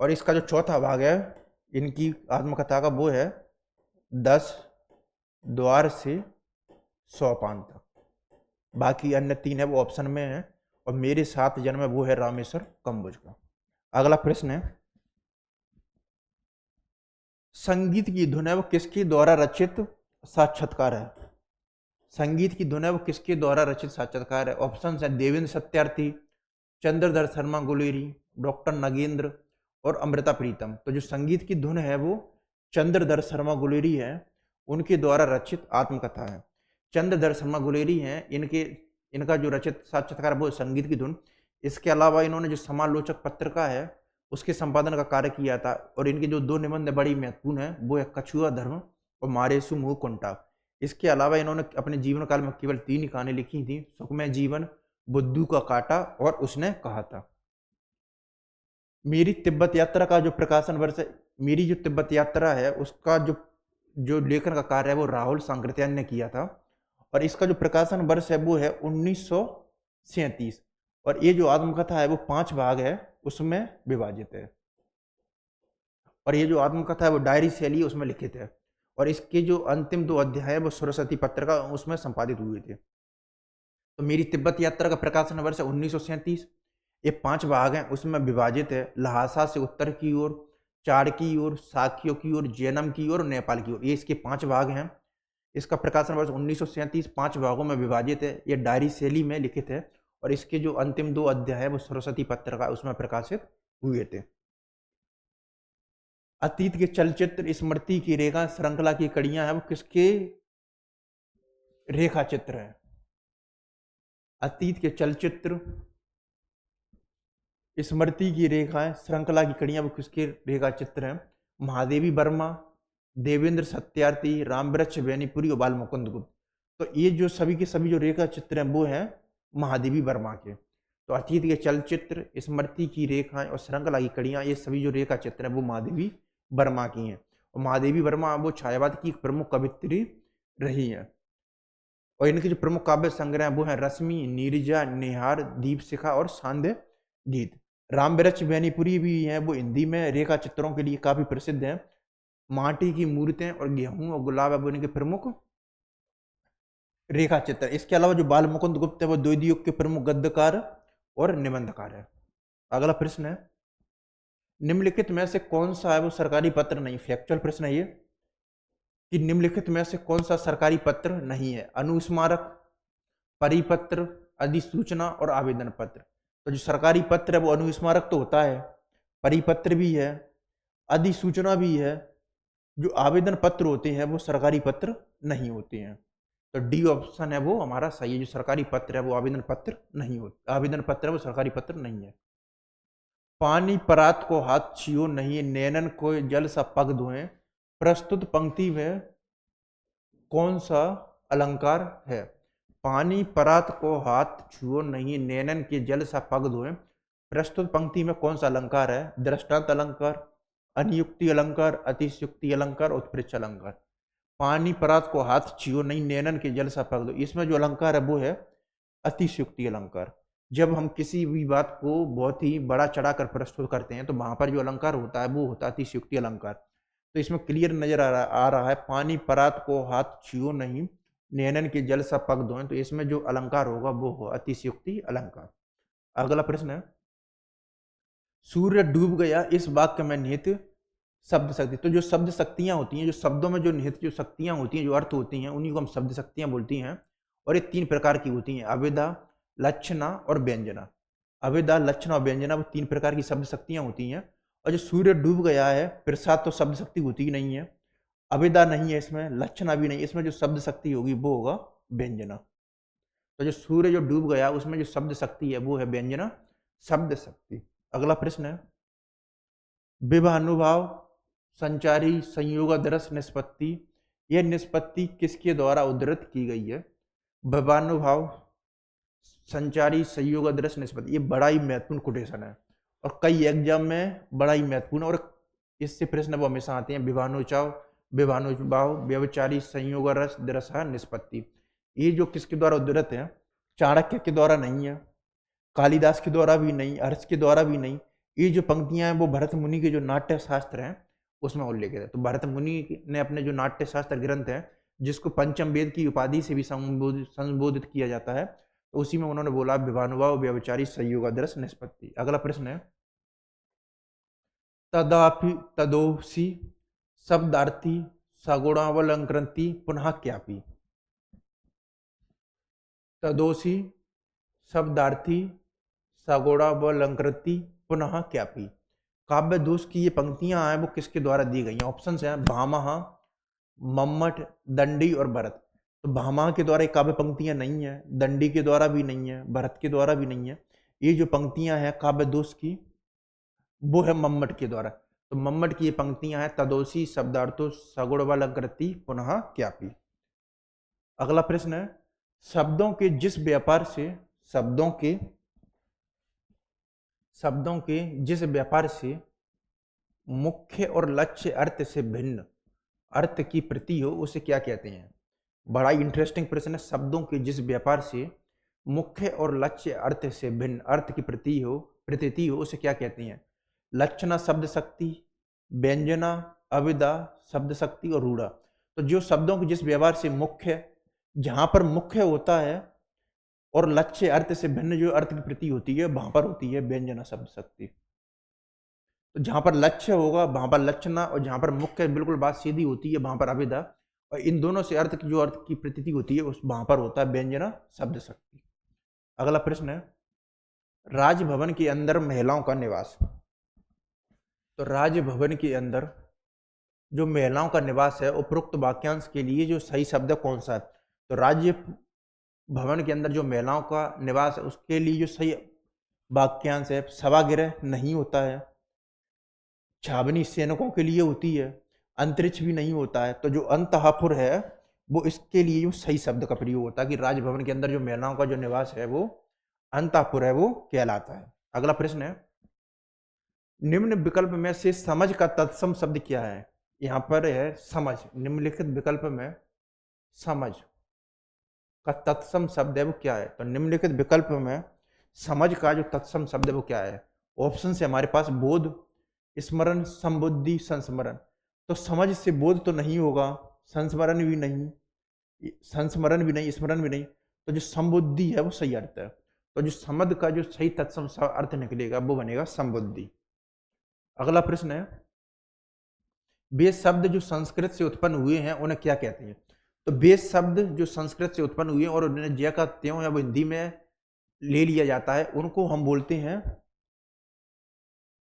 और इसका जो चौथा भाग है इनकी आत्मकथा का वो है 10 द्वार से सोपान तक। बाकी अन्य 3 है वो ऑप्शन में है और मेरे 7 जन्म है वो है रामेश्वर कंबोज का। अगला प्रश्न है, संगीत की धुन है वो किसके द्वारा रचित साक्षात्कार है? संगीत की धुन है वो किसके द्वारा रचित साक्षात्कार है? ऑप्शन है देवेंद्र सत्यार्थी, चंद्रधर शर्मा गुलेरी, डॉक्टर नगेंद्र और अमृता प्रीतम। तो जो संगीत की धुन है वो चंद्रधर शर्मा गुलेरी है, उनके द्वारा रचित आत्मकथा है। चंद्रधर शर्मा गुलेरी हैं, इनका जो रचित साक्षात्कार वो संगीत की धुन। इसके अलावा इन्होंने जो समालोचक पत्रिका है उसके संपादन का कार्य किया था और इनके जो 2 निबंध बड़ी महत्वपूर्ण है वो है कछुआ धर्म और मारेसु मुँह कुंटा। इसके अलावा इन्होंने अपने जीवन काल में केवल 3 ही कहानी लिखी थी, सुखमय जीवन, बुद्धू का कांटा और उसने कहा था। मेरी तिब्बत यात्रा का जो प्रकाशन वर्ष है, मेरी जो तिब्बत यात्रा है उसका जो लेखन का कार्य है वो राहुल सांकृत्यायन ने किया था और इसका जो प्रकाशन वर्ष है वो है 1937 और ये जो आत्मकथा है वो 5 भाग है उसमें विभाजित है और ये जो आत्मकथा है वो डायरी शैली उसमें लिखित है और इसके जो अंतिम 2 अध्याय है वो सरस्वती पत्रिका उसमें संपादित हुए थे। तो मेरी तिब्बत यात्रा का प्रकाशन वर्ष है 1937। ये 5 भाग हैं उसमें विभाजित है, लहासा से उत्तर की ओर, चाड़ की ओर, साक्यों की ओर, जैनम की ओर, नेपाल की ओर, ये इसके 5 भाग हैं। इसका प्रकाशन वर्ष 1937 5 भागों में विभाजित है, ये डायरी शैली में लिखित है और इसके जो अंतिम 2 अध्याय है वो सरस्वती पत्रिका उसमें प्रकाशित हुए थे। अतीत के चलचित्र स्मृति की रेखा श्रृंखला की कड़ियां हैं वो किसके रेखा चित्र है? अतीत के चलचित्र स्मृति की रेखाएं श्रृंखला की कड़ियां वो किसके रेखा चित्र हैं? महादेवी वर्मा, देवेंद्र सत्यार्थी, रामवृक्ष बेनीपुरी और बाल मुकुंद गुप्त। तो ये जो सभी के सभी जो रेखा चित्र हैं वो हैं महादेवी वर्मा के। तो अतीत के चलचित्र स्मृति की रेखाएं और श्रृंखला की कड़ियां ये सभी जो रेखा चित्र हैं वो महादेवी वर्मा की हैं और महादेवी वर्मा वो छायावाद की एक प्रमुख कवित्री रही है और इनके जो प्रमुख काव्य संग्रह हैं वो हैं रश्मि, नीरजा, निहार, दीप शिखा और सांध्य गीत। रामवृक्ष बेनीपुरी भी हैं वो हिंदी में रेखा चित्रों के लिए काफी प्रसिद्ध हैं। माटी की मूर्तें और गेहूं और गुलाब है वो इनके प्रमुख रेखा चित्र। इसके अलावा जो बाल मुकुंद गुप्त है वो द्वैत युग के प्रमुख गद्यकार और निबंधकार है। अगला प्रश्न है, निम्नलिखित में से कौन सा है वो सरकारी पत्र नहीं? फैक्चुअल प्रश्न है ये कि निम्नलिखित में से कौन सा सरकारी पत्र नहीं है? अनुस्मारक, परिपत्र, अधिसूचना और आवेदन पत्र। तो जो सरकारी पत्र है वो अनुस्मारक तो होता है, परिपत्र भी है, अधिसूचना भी है जो आवेदन पत्र होते हैं वो सरकारी पत्र नहीं होते हैं। तो डी ऑप्शन है वो हमारा सही है, जो सरकारी पत्र है वो आवेदन पत्र नहीं होता, आवेदन पत्र है वो सरकारी पत्र नहीं है। पानी परात को हाथ छियो नहीं, नैनन को जल सा पग धोएं, प्रस्तुत पंक्ति में कौन सा अलंकार है? पानी परात को हाथ छुओ नहीं, नैनन के जल सा पग धोएं, प्रस्तुत पंक्ति में कौन सा अलंकार है? दृष्टांत अलंकार, अनियुक्ति अलंकार, अतिशयुक्ति अलंकार, उत्प्रेक्ष अलंकार। पानी परात को हाथ छियो नहीं, नैनन के जल सा पग दो, इसमें जो अलंकार है वो है अतिशयुक्ति अलंकार। जब हम किसी भी बात को बहुत ही बड़ा चढ़ाकर प्रस्तुत करते हैं तो वहां पर जो अलंकार होता है वो होता है अतिशयुक्ति अलंकार। तो इसमें क्लियर नजर आ रहा है पानी परात को हाथ छियो नहीं, नैनन के जल सा पग धोएं, तो इसमें जो अलंकार होगा वो हो अतिशयुक्ति अलंकार। अगला प्रश्न है, सूर्य डूब गया इस वाक्य में निहित शब्द शक्ति। तो जो शब्द शक्तियां होती हैं, जो शब्दों में जो निहित जो शक्तियां होती हैं, जो अर्थ होती हैं, उन्हीं को हम शब्द शक्तियां बोलती हैं। और ये 3 प्रकार की होती हैं, अभिधा, लक्षणा और व्यंजना। अभिधा, लक्षणा और व्यंजना, वो 3 प्रकार की शब्द शक्तियां होती हैं। और जो सूर्य डूब गया है, प्रसाद तो शब्द शक्ति होती ही नहीं है, अभिधा नहीं है इसमें, लक्षणा भी नहीं, इसमें जो शब्द शक्ति होगी वो होगा व्यंजना। तो जो सूर्य जो डूब गया उसमें जो शब्द शक्ति है वो है व्यंजना शब्द शक्ति। अगला प्रश्न है, विभानुभाव संचारी संयोगादर्श निष्पत्ति, यह निष्पत्ति किसके द्वारा उद्धृत की गई है? विभानुभाव संचारी संयोगादर्श निष्पत्ति, ये बड़ा ही महत्वपूर्ण कोटेशन है और कई एग्जाम में बड़ा ही महत्वपूर्ण, और इससे प्रश्न वो हमेशा आते हैं। विभानुभाव व्यवचारी संयोगादर्श निष्पत्ति, ये जो किसके द्वारा उद्धृत है? चाणक्य के द्वारा नहीं है, कालिदास के द्वारा भी नहीं, हर्ष के द्वारा भी नहीं। ये जो पंक्तियां हैं वो भरत मुनि के जो नाट्य शास्त्र हैं उसमें उल्लेख है। तो भरत मुनि ने अपने जो नाट्य शास्त्र ग्रंथ है, जिसको पंचम वेद की उपाधि से भी संबोधित किया जाता है, तो उसी में उन्होंने बोला विभानुभाव व्यवचारी संयोगादर्श निष्पत्ति। अगला प्रश्न है, तदापि तदोसी शब्दार्थी सगुणावलंकृति पुनः क्यापि। तदोसी शब्दार्थी सगुणावलंकृति पुनः क्यापि। काव्य दोष की ये पंक्तियां हैं वो किसके द्वारा दी गई हैं? ऑप्शन हैं भामह, मम्मट, दंडी और भरत। तो भामह के द्वारा ये काव्य पंक्तियां नहीं है, दंडी के द्वारा भी नहीं है, भरत के द्वारा भी नहीं है। ये जो पंक्तियां हैं काव्य दोष की वो है मम्मट के द्वारा। तो मम्मट की ये पंक्तियां हैं, तदोसी शब्दार्थो सगुणावलंकृति पुनः क्यापि। अगला प्रश्न है, शब्दों के जिस व्यापार से जिस व्यापार से मुख्य और लक्ष्य अर्थ से भिन्न अर्थ की प्रतीति हो उसे क्या कहते हैं? बड़ा इंटरेस्टिंग प्रश्न है। शब्दों के जिस व्यापार से मुख्य और लक्ष्य अर्थ से भिन्न अर्थ की प्रतीति हो उसे क्या कहते हैं? लक्षणा शब्द शक्ति, व्यंजना, अभिधा शब्द शक्ति और रूढ़ा। तो जो शब्दों के जिस व्यवहार से मुख्य, जहां पर मुख्य होता है और लक्ष्य अर्थ से भिन्न जो अर्थ की प्रतीति होती है वहां पर होती है व्यंजना शब्द शक्ति। तो जहां पर लक्ष्य होगा वहां पर लक्षणा, और जहां पर मुख्य बिल्कुल बात सीधी होती है वहां पर अभिधा, और इन दोनों से अर्थ की जो अर्थ की प्रतीति होती है उस वहां पर होता है व्यंजना शब्द शक्ति। अगला प्रश्न है, राजभवन के अंदर महिलाओं का निवास। तो राजभवन के अंदर जो महिलाओं का निवास है उपरोक्त वाक्यांश के लिए जो सही शब्द है कौन सा है? तो राज्य भवन के अंदर जो महिलाओं का निवास है उसके लिए जो सही वाक्यांश है, सभागृह नहीं होता है, छावनी सैनिकों के लिए होती है, अंतरिक्ष भी नहीं होता है। तो जो अंतःपुर है वो इसके लिए जो सही शब्द का प्रयोग होता है कि राजभवन के अंदर जो महिलाओं का जो निवास है वो अंतःपुर है, वो कहलाता है। अगला प्रश्न है, निम्न विकल्प में से समझ का तत्सम शब्द क्या है? यहां पर है समझ। निम्नलिखित विकल्प में समझ का तत्सम शब्द है वो क्या है? तो निम्नलिखित विकल्प में समझ का जो तत्सम शब्द है वो क्या है? ऑप्शन से हमारे पास बोध, स्मरण, संबुद्धि, संस्मरण। तो समझ से बोध तो नहीं होगा, संस्मरण भी नहीं, स्मरण भी नहीं। तो जो संबुद्धि है वो सही अर्थ है। तो जो समझ का जो सही तत्सम अर्थ निकलेगा वो बनेगा संबुद्धि। अगला प्रश्न है, वे शब्द जो संस्कृत से उत्पन्न हुए हैं उन्हें क्या कहते हैं? तो वे शब्द जो संस्कृत से उत्पन्न हुए हैं और उन्हें ज्या का त्यों या वो हिंदी में ले लिया जाता है उनको हम बोलते हैं,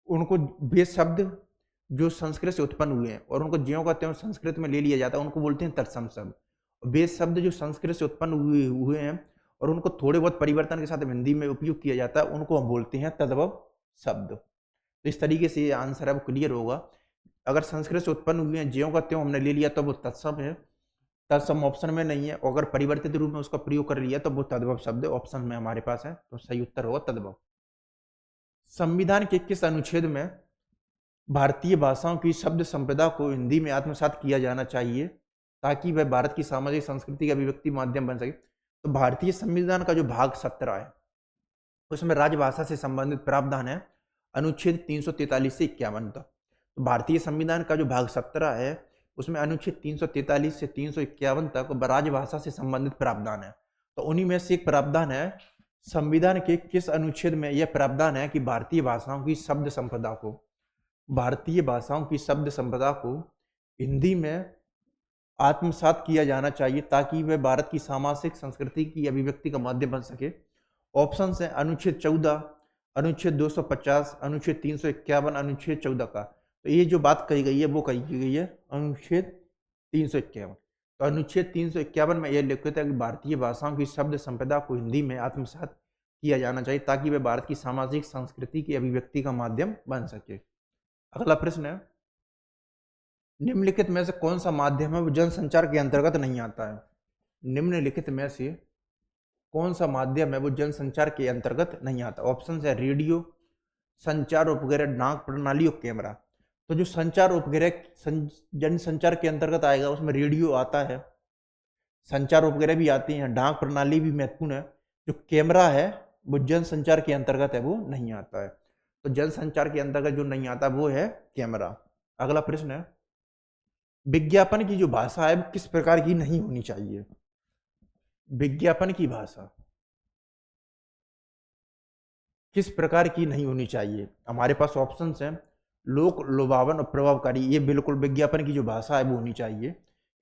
उनको वे शब्द जो संस्कृत से उत्पन्न हुए हैं और उनको ज्यों का त्यों संस्कृत में ले लिया जाता है, उनको बोलते हैं तत्सम शब्द। वे शब्द जो संस्कृत से उत्पन्न हुए हैं और उनको थोड़े बहुत परिवर्तन के साथ हिंदी में उपयोग किया जाता है, उनको हम बोलते हैं तद्भव शब्द। तो इस तरीके से ये आंसर अब क्लियर होगा। अगर संस्कृत से उत्पन्न हुए हैं, ज्यों का त्यों हमने ले लिया तो वो तत्सम है, तत्सम ऑप्शन में नहीं है। और अगर परिवर्तित रूप में उसका प्रयोग कर लिया तो वो तद्भव शब्द ऑप्शन में हमारे पास है, तो सही उत्तर होगा तद्भव। संविधान के किस अनुच्छेद में भारतीय भाषाओं की शब्द संपदा को हिंदी में आत्मसात किया जाना चाहिए ताकि वह भारत की सामाजिक संस्कृति का अभिव्यक्ति माध्यम बन सके? तो भारतीय संविधान का जो भाग 17 है उसमें राजभाषा से संबंधित प्रावधान है अनुच्छेद 343 से 51 तक। तो भारतीय संविधान का जो भाग 17 है उसमें अनुच्छेद 343 से 351 तक राजभाषा से संबंधित प्रावधान है। तो उन्हीं में से एक प्रावधान है, संविधान के किस अनुच्छेद में यह प्रावधान है कि भारतीय भाषाओं की शब्द संपदा को, भारतीय भाषाओं की शब्द संपदा को हिंदी में आत्मसात किया जाना चाहिए ताकि वह भारत की सामाजिक संस्कृति की अभिव्यक्ति का माध्यम बन सके? ऑप्शन है अनुच्छेद 14, अनुच्छेद 250, अनुच्छेद 351, अनुच्छेद 14 का। तो ये जो बात कही गई है वो कही गई है अनुच्छेद 351। तो अनुच्छेद 351 में यह लिखित है कि भारतीय भाषाओं की शब्द संपदा को हिंदी में आत्मसात किया जाना चाहिए ताकि वह भारत की सामाजिक संस्कृति की अभिव्यक्ति का माध्यम बन सके। अगला प्रश्न है, निम्नलिखित में से कौन सा माध्यम है वो जनसंचार के अंतर्गत नहीं आता है? निम्नलिखित में से कौन सा माध्यम है वो जनसंचार के अंतर्गत नहीं आता? ऑप्शन है रेडियो, संचार उपग्रह, डाक प्रणाली और कैमरा। तो जो संचार उपग्रह जनसंचार के अंतर्गत आएगा उसमें रेडियो आता है, संचार उपग्रह भी आती हैं, डाक प्रणाली भी महत्वपूर्ण है। जो कैमरा है वो जनसंचार के अंतर्गत है, वो नहीं आता है। तो जनसंचार के अंतर्गत जो नहीं आता वो है कैमरा। अगला प्रश्न है, विज्ञापन की जो भाषा है वो किस प्रकार की नहीं होनी चाहिए? विज्ञापन की भाषा किस प्रकार की नहीं होनी चाहिए? हमारे पास ऑप्शंस हैं, लोक लुभावन और प्रभावकारी। ये बिल्कुल विज्ञापन की जो भाषा है वो होनी चाहिए,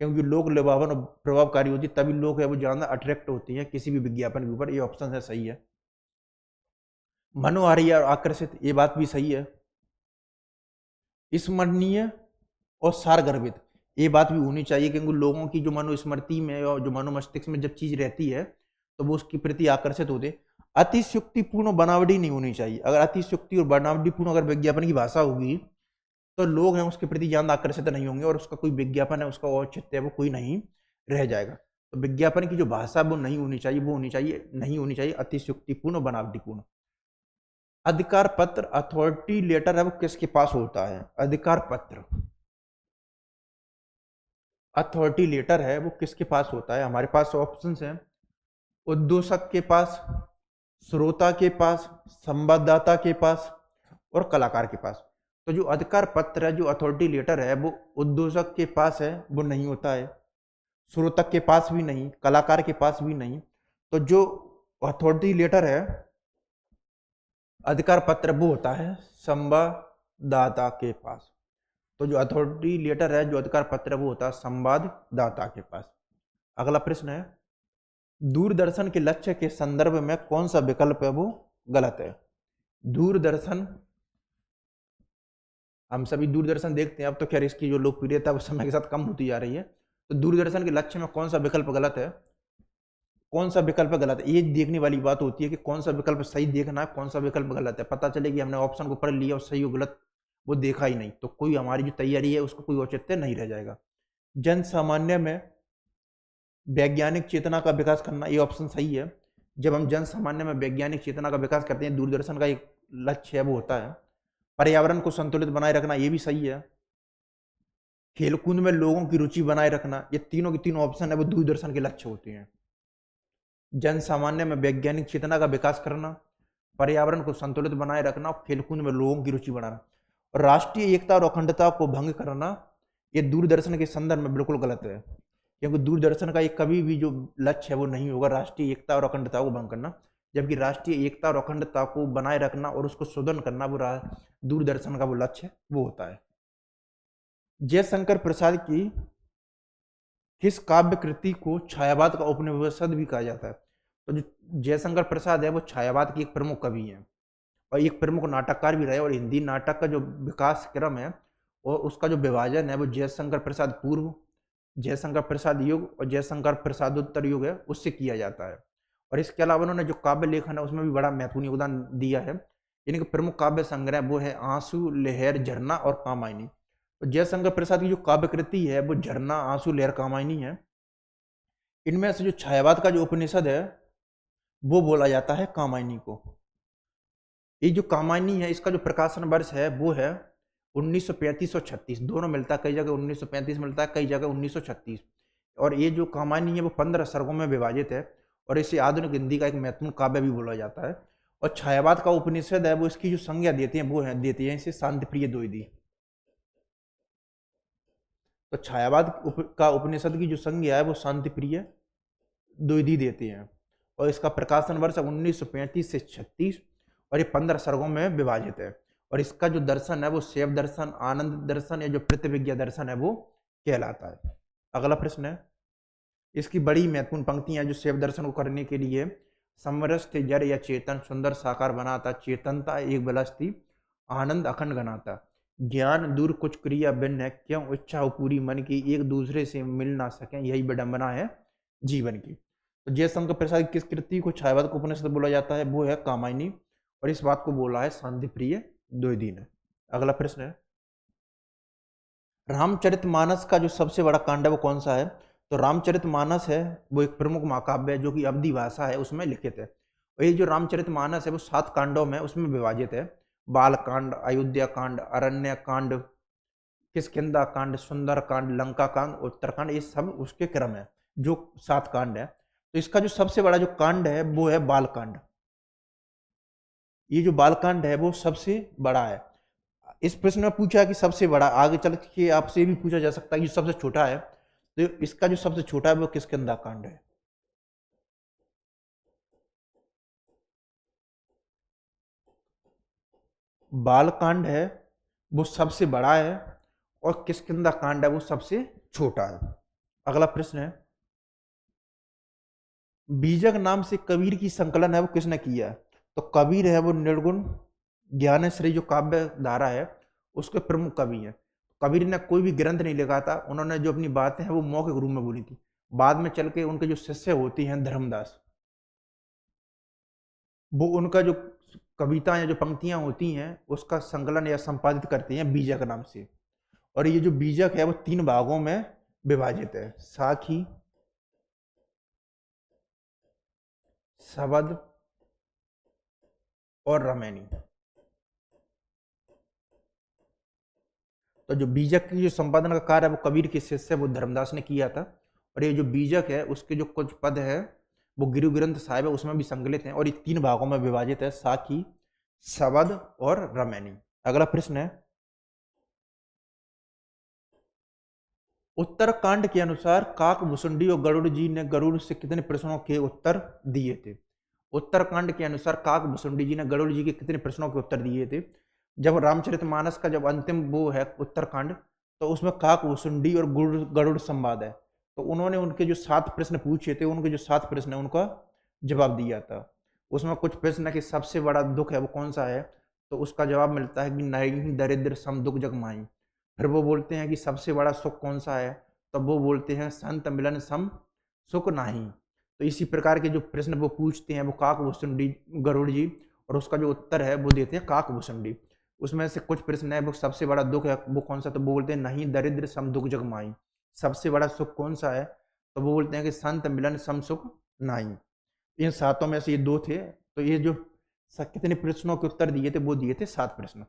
क्योंकि लोक लुभावन और प्रभावकारी होती तभी लोग है वो ज्यादा अट्रैक्ट होती हैं किसी भी विज्ञापन के ऊपर। ये ऑप्शन है सही है। मनोहारी और आकर्षित, ये बात भी सही है। स्मरणीय और सारगर्भित, ये बात भी होनी चाहिए, क्योंकि लोगों की जो मनुस्मृति में और जो मनोमस्तिष्क में जब चीज रहती है तो वो उसके प्रति आकर्षित होते। अतिशयोक्तिपूर्ण बनावटी नहीं होनी चाहिए। अगर अतिशयोक्ति और बनावटीपूर्ण अगर विज्ञापन की भाषा होगी तो लोग हैं उसके प्रति ज्यादा आकर्षित नहीं होंगे और उसका कोई विज्ञापन है, उसका औचित्य है वो कोई नहीं रह जाएगा। तो विज्ञापन की जो भाषा वो नहीं होनी चाहिए, वो होनी चाहिए नहीं होनी चाहिए अतिशयोक्तिपूर्ण बनावटीपूर्ण। अधिकार पत्र अथॉरिटी लेटर है वो किसके पास होता है? अधिकार पत्र अथॉरिटी लेटर है वो किसके पास होता है? हमारे पास ऑप्शंस हैं, उद्घोषक के पास, श्रोता के पास, संवाददाता के पास और कलाकार के पास। तो जो अधिकार पत्र है, जो अथॉरिटी लेटर है वो उद्घोषक के पास है वो नहीं होता है, श्रोतक के पास भी नहीं, कलाकार के पास भी नहीं। तो जो अथॉरिटी लेटर है अधिकार पत्र वो होता है संवाददाता के पास। तो जो अथॉरिटी लेटर है, जो अधिकार पत्र है वो होता है संवाददाता के पास। अगला प्रश्न है, दूरदर्शन के लक्ष्य के संदर्भ में कौन सा विकल्प है वो गलत है? दूरदर्शन, हम सभी दूरदर्शन देखते हैं, अब तो खैर इसकी जो लोकप्रियता वो समय के साथ कम होती जा रही है। तो दूरदर्शन के लक्ष्य में कौन सा विकल्प गलत है? कौन सा विकल्प गलत है? ये देखने वाली बात होती है कि कौन सा विकल्प सही देखना है, कौन सा विकल्प गलत है। पता चले कि हमने ऑप्शन को पढ़ लिया और सही और गलत वो देखा ही नहीं, तो कोई हमारी जो तैयारी है उसको कोई औचित्य नहीं रह जाएगा। जन सामान्य में वैज्ञानिक चेतना का विकास करना, ये ऑप्शन सही है। जब हम जन सामान्य में वैज्ञानिक चेतना का विकास करते हैं, दूरदर्शन का एक लक्ष्य है वो होता है पर्यावरण को संतुलित बनाए रखना, ये भी सही है। खेलकूद में लोगों की रुचि बनाए रखना, ये तीनों के तीनों ऑप्शन है वो दूरदर्शन के लक्ष्य होते हैं। जन सामान्य में वैज्ञानिक चेतना का विकास करना, पर्यावरण को संतुलित बनाए रखना और खेलकूद में लोगों की रुचि बनाना और राष्ट्रीय एकता और अखंडता को भंग करना, ये दूरदर्शन के संदर्भ में बिल्कुल गलत है, क्योंकि दूरदर्शन का एक कभी भी जो लक्ष्य है वो नहीं होगा राष्ट्रीय एकता और अखंडता को भंग करना, जबकि राष्ट्रीय एकता और अखंडता को बनाए रखना और उसको सुदृढ़ करना वो दूरदर्शन का वो लक्ष्य वो होता है। जयशंकर प्रसाद की किस काव्य कृति को छायावाद का उपनिवेशद भी कहा जाता है? तो जो जयशंकर प्रसाद है वो छायावाद के एक प्रमुख कवि हैं और एक प्रमुख नाटककार भी रहे और हिंदी नाटक का जो विकास क्रम है और उसका जो विभाजन है वो जयशंकर प्रसाद पूर्व, जयशंकर प्रसाद युग और जयशंकर प्रसादोत्तर युग है उससे किया जाता है। और इसके अलावा उन्होंने जो काव्य लेखन है उसमें भी बड़ा महत्वपूर्ण योगदान दिया है। इनके प्रमुख काव्य संग्रह वो है आंसू, लहर, झरना और कामायनी। तो जयशंकर प्रसाद की जो काव्य कृति है वो झरना, आंसू, लहर, कामायनी है। इनमें से जो छायावाद का जो उपनिषद है वो बोला जाता है कामायनी को। ये जो कामायनी है इसका जो प्रकाशन वर्ष है वो है 1935 और 36, दोनों मिलता है, कई जगह 1935 मिलता है, कई जगह 1936। और ये जो कामायनी है वो 15 सर्गों में विभाजित है और इसे आधुनिक हिंदी का एक महत्वपूर्ण काव्य भी बोला जाता है। और छायावाद का उपनिषद है वो इसकी जो संज्ञा देते हैं वो है देती है इसे शांतिप्रिय द्विवेदी। तो छायावाद का उपनिषद की जो संज्ञा है वो शांतिप्रिय द्विवेदी देते हैं और इसका प्रकाशन वर्ष 1935 से 36 और ये 15 सर्गों में विभाजित है। और इसका जो दर्शन है वो शैव दर्शन, आनंद दर्शन या जो प्रतिविज्ञा दर्शन है वो कहलाता है। अगला प्रश्न है, इसकी बड़ी महत्वपूर्ण पंक्तियां जो शैव दर्शन को करने के लिए समरस थे जड़ या चेतन, सुंदर साकार बनाता, चेतनता एक बलस्ती, आनंद अखंड घनाता, ज्ञान दूर कुछ क्रिया भिन्न है, क्यों इच्छा हो पूरी मन की, एक दूसरे से मिल ना सके, यही विडंबना है जीवन की। तो जयशंकर प्रसाद किस कृति को छायावाद को उपनिषद बोला जाता है वो है कामायनी और इस बात को बोला है शांतिप्रिय द्विवेदी ने। अगला प्रश्न है, रामचरितमानस का जो सबसे बड़ा कांड है वो कौन सा है? तो रामचरितमानस है वो एक प्रमुख महाकाव्य है जो कि अवधी भाषा है उसमें लिखित है। और ये जो रामचरितमानस है वो 7 कांडों में उसमें विभाजित है। बाल कांड, अयोध्या कांड, अरण्य कांड, किष्किंधा कांड, सुंदर कांड, लंका कांड, उत्तरकांड, ये सब उसके क्रम है जो 7 कांड है। तो इसका जो सबसे बड़ा जो कांड है वो है बालकांड। ये जो बालकांड है वो सबसे बड़ा है। इस प्रश्न में पूछा कि सबसे बड़ा, आगे चल के आपसे भी पूछा जा सकता है कि सबसे छोटा है, तो इसका जो सबसे छोटा है वो किष्किंधा कांड है। बालकांड है वो सबसे बड़ा है और किष्किंधा कांड है वो सबसे छोटा है। अगला प्रश्न है, बीजक नाम से कबीर की संकलन है वो किसने किया है? तो कबीर है वो निर्गुण ज्ञानेश्वरी जो काव्य धारा है उसके प्रमुख कवि हैं। कबीर ने कोई भी ग्रंथ नहीं लिखा था, उन्होंने जो अपनी बातें हैं वो मौखिक रूप में बोली थी। बाद में चल के उनके जो शिष्य होती हैं धर्मदास, वो उनका जो कविता या जो पंक्तियां होती हैं उसका संकलन या संपादित करते हैं बीजक नाम से। और ये जो बीजक है वो 3 भागों में विभाजित है, साखी, शबद और रमैनी। तो जो बीजक की जो संपादन का कार्य है वो कबीर के शिष्य वो धर्मदास ने किया था। और ये जो बीजक है उसके जो कुछ पद है वो गिरु ग्रंथ साहिब है उसमें भी संकलित हैं और ये 3 भागों में विभाजित है, साखी, शबद और रमैनी। अगला प्रश्न है, उत्तरकांड के अनुसार काकभूषुंडी और गरुड़ जी ने गरुड़ से कितने प्रश्नों के उत्तर दिए थे? उत्तरकांड के अनुसार काकभूषुंडी जी ने गरुड़ जी के कितने प्रश्नों के उत्तर दिए थे? जब रामचरितमानस का जब अंतिम वो है उत्तरकांड, तो उसमें काकभूषुंडी और गरुड़ संवाद है। तो उन्होंने उनके जो 7 प्रश्न पूछे थे, उनके जो 7 प्रश्न है उनका जवाब दिया था। उसमें कुछ प्रश्न कि सबसे बड़ा दुख है वो कौन सा है, तो उसका जवाब मिलता है कि नहीं दरिद्र सम दुख जग माही। फिर वो बोलते हैं कि सबसे बड़ा सुख कौन सा है, तब वो बोलते हैं संत मिलन सम सुख नाही। तो इसी प्रकार के जो प्रश्न वो पूछते हैं वो काकभूषुंडी गरुड़ जी, और उसका जो उत्तर है वो देते हैं काकभूषुंडी। उसमें से कुछ प्रश्न है वो सबसे बड़ा दुख है वो कौन सा, तो वो बोलते हैं नहीं दरिद्र सम दुख जग माही। सबसे बड़ा सुख कौन सा है, तो वो बोलते हैं कि संत मिलन सम सुख नाही। इन 7 में से ये 2 थे। तो ये जो कितने प्रश्नों के उत्तर दिए थे वो दिए थे 7 प्रश्न।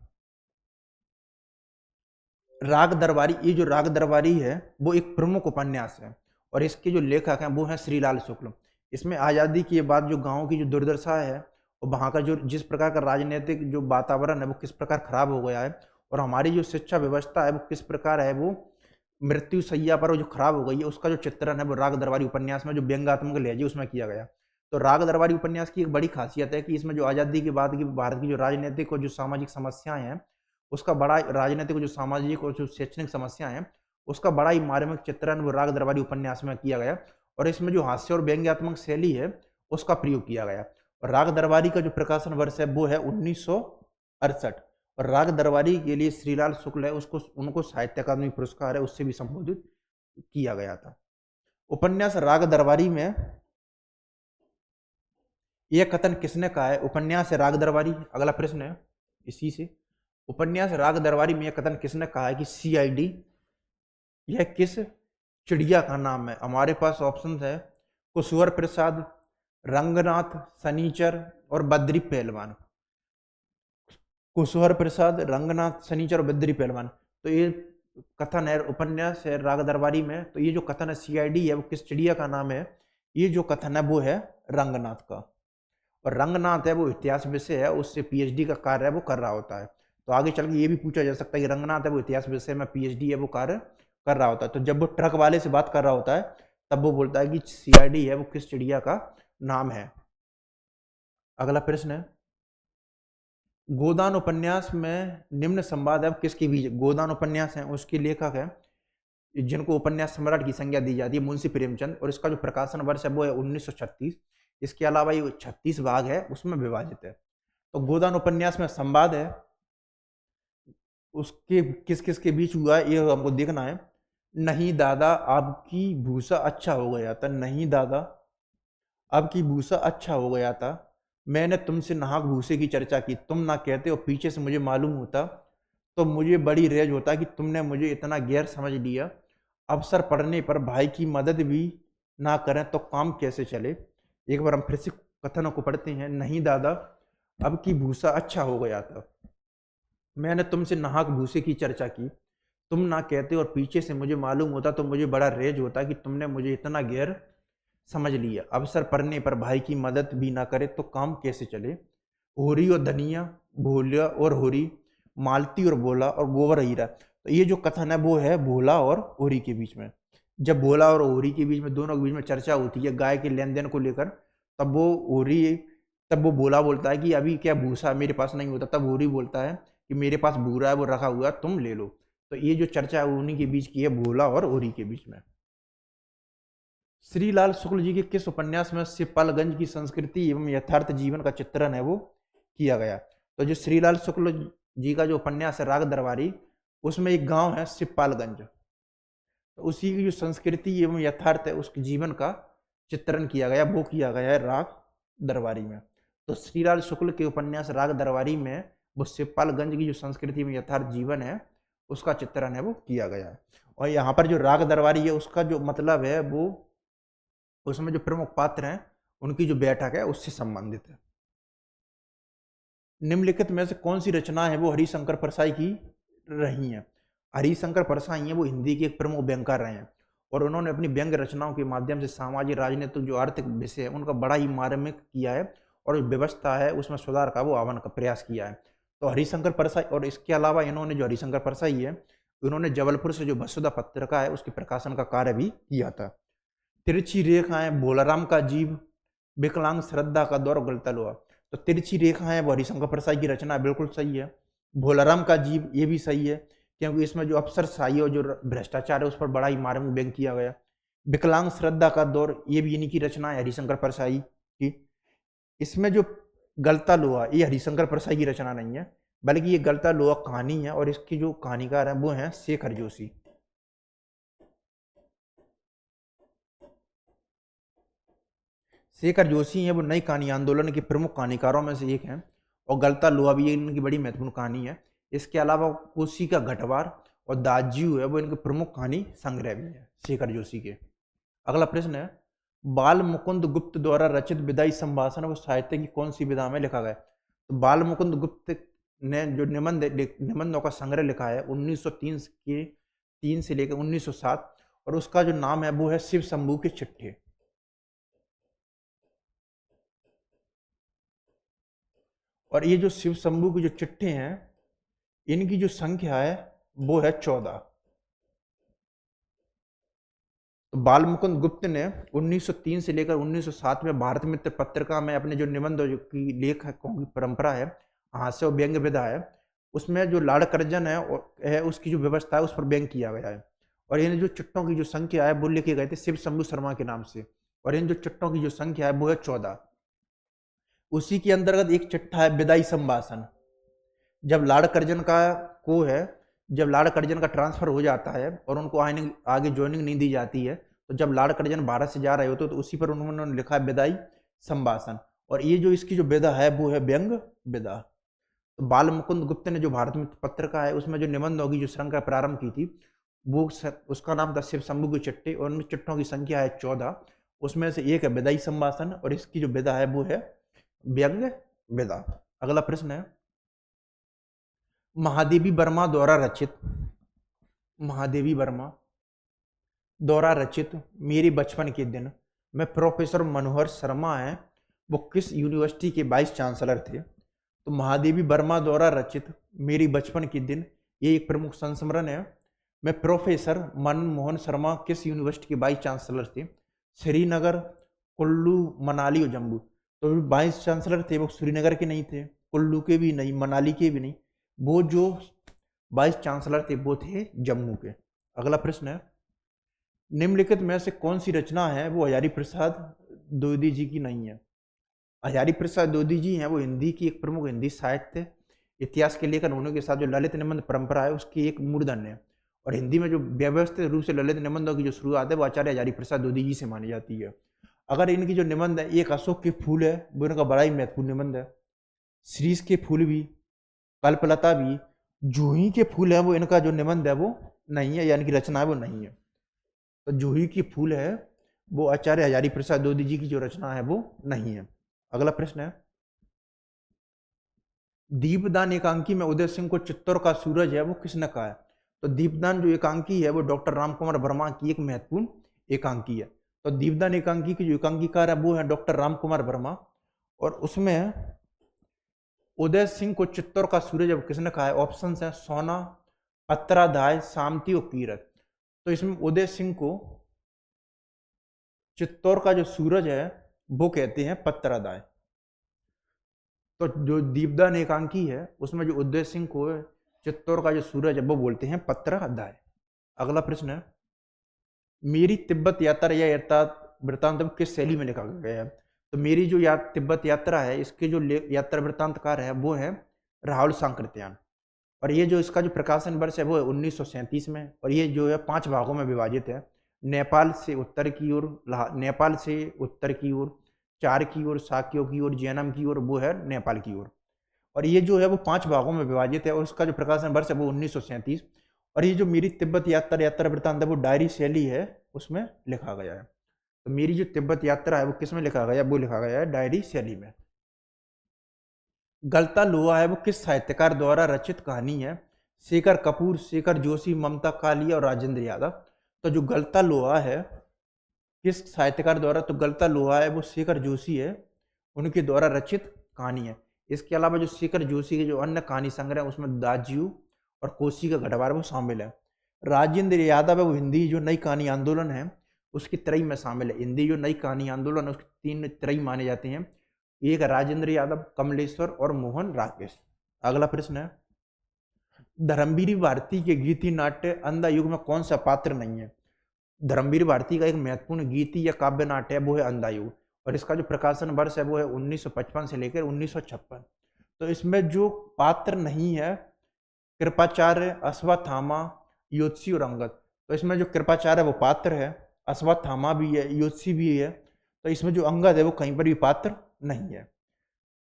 राग दरबारी, ये जो राग दरबारी है वो एक प्रमुख उपन्यास है और इसके जो लेखक हैं वो हैं श्रीलाल शुक्ल। इसमें आज़ादी के बाद जो गांव की जो दुर्दशा है और वहाँ का जो जिस प्रकार का राजनीतिक जो वातावरण है वो किस प्रकार खराब हो गया है और हमारी जो शिक्षा व्यवस्था है वो किस प्रकार है वो मृत्यु सैया पर जो खराब हो गई है उसका जो चित्रण है वो राग दरबारी उपन्यास में जो व्यंग्यात्मक लहजे उसमें किया गया। तो राग दरबारी उपन्यास की एक बड़ी खासियत है कि इसमें जो आज़ादी के बाद की भारत की जो राजनीतिक और जो सामाजिक समस्याएं हैं उसका बड़ा, राजनीतिक जो सामाजिक और जो शैक्षणिक समस्याएं हैं उसका बड़ा ही मार्मिक चित्रण वो राग दरबारी उपन्यास में किया गया और इसमें जो हास्य और व्यंग्यात्मक शैली है उसका प्रयोग किया गया। और राग दरबारी का जो प्रकाशन वर्ष है वो है 1968 और राग दरबारी के लिए श्रीलाल शुक्ल है उसको उनको साहित्य अकादमी पुरस्कार है उससे भी संबोधित किया गया था। उपन्यास राग दरबारी में यह कथन किसने कहा है? उपन्यास राग दरबारी, अगला प्रश्न है इसी से, उपन्यास राग दरबारी में यह कथन किसने कहा है कि सीआईडी यह किस चिड़िया का नाम है? हमारे पास ऑप्शन है कुशवर प्रसाद, रंगनाथ शनिचर और बद्री पहलवान। कुशवर प्रसाद, रंगनाथ शनिचर और बद्री पहलवान। तो ये कथन है उपन्यास है राग दरबारी में, तो ये जो कथन है सीआईडी है वो किस चिड़िया का नाम है? ये जो कथन है वो है रंगनाथ का। और रंगनाथ है वो इतिहास विषय है, उससे पीएचडी का कार्य है वो कर रहा होता है। तो आगे चल के ये भी पूछा जा सकता है कि रंगनाथ है वो इतिहास विषय में पीएचडी है वो कार्य कर रहा होता है। तो जब वो ट्रक वाले से बात कर रहा होता है तब वो बोलता है कि सीआईडी है वो किस चिड़िया का नाम है। अगला प्रश्न है गोदान उपन्यास में निम्न संवाद है किसके बीच? गोदान उपन्यास है उसके लेखक है जिनको उपन्यास सम्राट की संज्ञा दी जाती है मुंशी प्रेमचंद, और इसका जो प्रकाशन वर्ष है वो है 1936। इसके अलावा ये 36 भाग है उसमें विभाजित है। तो गोदान उपन्यास में संवाद है उसके किस किस के बीच हुआ है ये हमको देखना है। नहीं दादा आपकी भूसा अच्छा हो गया था, नहीं दादा आपकी भूसा अच्छा हो गया था, मैंने तुमसे नाहक भूसे की चर्चा की, तुम ना कहते और पीछे से मुझे मालूम होता तो मुझे बड़ी रेज होता कि तुमने मुझे इतना गैर समझ लिया, अवसर पड़ने पर भाई की मदद भी ना करें तो काम कैसे चले। एक बार हम फिर से कथन को पढ़ते हैं। नहीं दादा अब की भूसा अच्छा हो गया था, मैंने तुमसे नाहक भूसे की चर्चा की, तुम ना कहते और पीछे से मुझे मालूम होता तो मुझे बड़ा रेज होता कि तुमने मुझे इतना गैर समझ लिया, अवसर पड़ने पर भाई की मदद भी ना करे तो काम कैसे चले। होरी और धनिया, भोला और होरी, मालती और भोला और गोबर हीरा। तो ये जो कथन है वो है भोला और होरी के बीच में। जब भोला और होरी के बीच में दोनों के बीच में चर्चा होती है गाय के लेन देन को लेकर, तब वो भोला बोलता है कि अभी क्या भूसा मेरे पास नहीं होता, तब होरी बोलता है कि मेरे पास भूरा है वो रखा हुआ है तुम ले लो। तो ये जो चर्चा है उन्हीं के बीच की है, भोला और होरी के बीच में। श्रीलाल शुक्ल जी के किस उपन्यास में सिपालगंज की संस्कृति एवं यथार्थ जीवन का चित्रण है वो किया गया? तो जो श्रीलाल शुक्ल जी का जो उपन्यास है राग दरबारी, उसमें एक गांव है सिपालगंज, तो उसी की जो संस्कृति एवं यथार्थ है उसके जीवन का चित्रण किया गया, वो किया गया है राग दरबारी में। तो श्रीलाल शुक्ल के उपन्यास राग दरबारी में वो सिपालगंज की जो संस्कृति में यथार्थ जीवन है उसका चित्रण है वो किया गया है। और यहाँ पर जो राग दरबारी है उसका जो मतलब है वो उसमें जो प्रमुख पात्र हैं उनकी जो बैठक है उससे संबंधित है। निम्नलिखित में से कौन सी रचना है वो हरिशंकर परसाई की रही हैं? हरिशंकर परसाई हैं वो हिंदी के एक प्रमुख व्यंगकार रहे हैं और उन्होंने अपनी व्यंग्य रचनाओं के माध्यम से सामाजिक राजनीतिक जो आर्थिक विषय है उनका बड़ा ही मार्मिक किया है और जो व्यवस्था है उसमें सुधार का वो आह्वान का प्रयास किया है। तो हरिशंकर परसाई, और इसके अलावा इन्होंने जो हरिशंकर परसाई है उन्होंने जबलपुर से जो वसुधा पत्रिका है उसके प्रकाशन का कार्य भी किया था। तिरछी रेखाएं, भोलाराम का जीव, विकलांग श्रद्धा का दौर, गलता लोहा। तो तिरछी रेखाएं वो हरिशंकर परसाई की रचना बिल्कुल सही है। भोलाराम का जीव ये भी सही है क्योंकि इसमें जो अफसरशाही और जो भ्रष्टाचार है उस पर बड़ा ही मार्मिक व्यंग किया गया। विकलांग श्रद्धा का दौर ये भी इन्हीं की रचना है हरिशंकर परसाई की। इसमें जो गलता लोहा ये हरिशंकर परसाई की रचना नहीं है बल्कि ये गलता लोहा कहानी है और इसकी जो कहानीकार है वो है शेखर जोशी। शेखर जोशी है वो नई कहानी आंदोलन के प्रमुख कहानीकारों में से एक हैं और गलता लोहा भी इनकी बड़ी महत्वपूर्ण कहानी है। इसके अलावा कोसी का घटवार और दाज्यू है वो इनके प्रमुख कहानी संग्रह भी है शेखर जोशी के। अगला प्रश्न है बाल मुकुंद गुप्त द्वारा रचित विदाई संभाषण वो साहित्य की कौन सी विधा में लिखा गया? तो बाल मुकुंद गुप्त ने जो निबंधों का संग्रह लिखा है 1903 के 3 से लेकर 1907 और उसका जो नाम है वो है शिव शंभू के चिट्ठे। और ये जो शिव शंभू के जो चिट्ठे हैं इनकी जो संख्या है वो है 14। तो बाल मुकुंद गुप्त ने 1903 से लेकर 1907 में भारत मित्र पत्रिका में अपने जो निबंध की लेखकों की परंपरा है, हास्य और व्यंग्य विधा है, उसमें जो लाड़ कर्जन है उसकी जो व्यवस्था है उस पर व्यंग किया गया है। और इन जो चिट्ठों की जो संख्या है वो लिखे गए थे शिव शंभू शर्मा के नाम से और इन जो चिट्ठों की जो संख्या है वो है 14। उसी के अंतर्गत एक चिट्ठा है विदाई संभाषण। जब लार्ड कर्जन का को है, जब लार्ड कर्जन का ट्रांसफर हो जाता है और उनको आगे ज्वाइनिंग नहीं दी जाती है, तो जब लार्ड कर्जन भारत से जा रहे होते तो उसी पर उन्होंने लिखा है विदाई संभाषण। और ये जो इसकी जो विदा है वो है व्यंग विदा। तो बाल मुकुंद गुप्त ने जो भारत में पत्रिका है उसमें जो निबंध होगी जो श्रृंखला प्रारंभ की थी वो उसका नाम था शिव शंभू की चिट्ठी, और उन चिट्ठों की संख्या है 14। उसमें से एक है विदाई संभाषण और इसकी जो विदा है वो है व्यंग विदा। अगला प्रश्न है, महादेवी वर्मा द्वारा रचित, महादेवी वर्मा द्वारा रचित मेरे बचपन के दिन में प्रोफेसर मनोहर शर्मा हैं, वो किस यूनिवर्सिटी के वाइस चांसलर थे? तो महादेवी वर्मा द्वारा रचित मेरी बचपन के दिन ये एक प्रमुख संस्मरण है। मैं प्रोफेसर मनमोहन शर्मा किस यूनिवर्सिटी के वाइस चांसलर थे? श्रीनगर, कुल्लू, मनाली और जम्मू। तो वाइस चांसलर थे वो श्रीनगर के नहीं थे, कुल्लू के भी नहीं, मनाली के भी नहीं, वो जो वाइस चांसलर थे वो थे जम्मू के। अगला प्रश्न है, निम्नलिखित में से कौन सी रचना है वो हजारी प्रसाद द्विवेदी जी की नहीं है? हजारी प्रसाद द्विवेदी जी हैं वो हिंदी की एक प्रमुख हिंदी साहित्य इतिहास के लेखन होने के साथ जो ललित निबंध परंपरा है उसकी एक मूर्धन्य है। और हिंदी में जो व्यवस्थित रूप से ललित निबंधों की जो शुरुआत है वो आचार्य हजारी प्रसाद द्विवेदी जी से मानी जाती है। अगर इनकी जो निबंध है, एक अशोक के फूल है वो इनका बड़ा ही महत्वपूर्ण निबंध है, शीरीष के फूल भी, कल्पलता भी, जूही के फूल है वो इनका जो निबंध है वो नहीं है, यानी कि रचना है वो नहीं है। तो जूही की फूल है वो आचार्य हजारी प्रसाद द्विवेदी जी की जो रचना है वो नहीं है। अगला प्रश्न है, दीपदान एकांकी में उदय सिंह को चित्तौड़ का सूरज है वो किसने कहा है? तो दीपदान जो एकांकी है वो डॉक्टर रामकुमार वर्मा की एक महत्वपूर्ण एकांकी है। तो दीपदान एकांकी की जो एकांकीकार है वो है डॉक्टर रामकुमार वर्मा, और उसमें उदय सिंह को चित्तौड़ का सूरज अब किसने कहा है? ऑप्शन है सोना, पत्राधाय, सामती और कीरत। तो इसमें उदय सिंह को चित्तौड़ का जो सूरज है वो कहते हैं पत्राधाय। तो जो दीपदान एकांकी है उसमें जो उदय सिंह को चित्तौड़ का जो सूरज है वो बोलते हैं पत्राधाय। अगला प्रश्न है, मेरी तिब्बत यात्रा या वृत्तांत किस शैली में लिखा गया है? तो मेरी जो तिब्बत यात्रा है इसके जो यात्रा वृत्तांतकार है वो है राहुल सांकृत्यान, और ये जो इसका जो प्रकाशन वर्ष है वो है 1937 में, और ये जो है 5 भागों में विभाजित है। नेपाल से उत्तर की ओर, नेपाल से उत्तर की ओर, चार की ओर, साक्यों की ओर, जैनम की ओर, वो है नेपाल की ओर। और ये जो है वो 5 भागों में विभाजित है और उसका जो प्रकाशन वर्ष है वो 1937। और ये जो मेरी तिब्बत यात्रा वृत्तांत है वो डायरी शैली है उसमें लिखा गया है। तो मेरी जो तिब्बत यात्रा है वो किस में लिखा गया? वो लिखा गया है डायरी शैली में। गलता लोहा है वो किस साहित्यकार द्वारा रचित कहानी है? शेखर कपूर, शेखर जोशी, ममता कालिया और राजेंद्र यादव। तो जो गलता लोहा है किस साहित्यकार द्वारा? तो गलता लोहा है वो शेखर जोशी है, उनके द्वारा रचित कहानी है। इसके अलावा जो शेखर जोशी के जो अन्य कहानी संग्रह है उसमें दाजियू और कोसी का गढ़वाल वो शामिल है। राजेंद्र यादव है वो हिंदी जो नई कहानी आंदोलन है उसकी त्रयी में शामिल है। हिंदी जो नई कहानी आंदोलन है उसकी 3 त्रयी माने जाते हैं, एक राजेंद्र यादव, कमलेश्वर और मोहन राकेश। अगला प्रश्न है, धर्मवीर भारती के गीति नाट्य अंधा युग में कौन सा पात्र नहीं है? धर्मवीर भारती का एक महत्वपूर्ण गीति या काव्य नाट्य है वो है अंधा युग, और इसका जो प्रकाशन वर्ष है वो है 1955 से लेकर 1956। तो इसमें जो पात्र नहीं है कृपाचार्य, अश्वत्थामा, योत्सी और अंगद। तो इसमें जो कृपाचार्य है वो पात्र है, अश्वत्थामा भी है, योत्सी भी है। तो इसमें जो अंगद है वो कहीं पर भी पात्र नहीं है।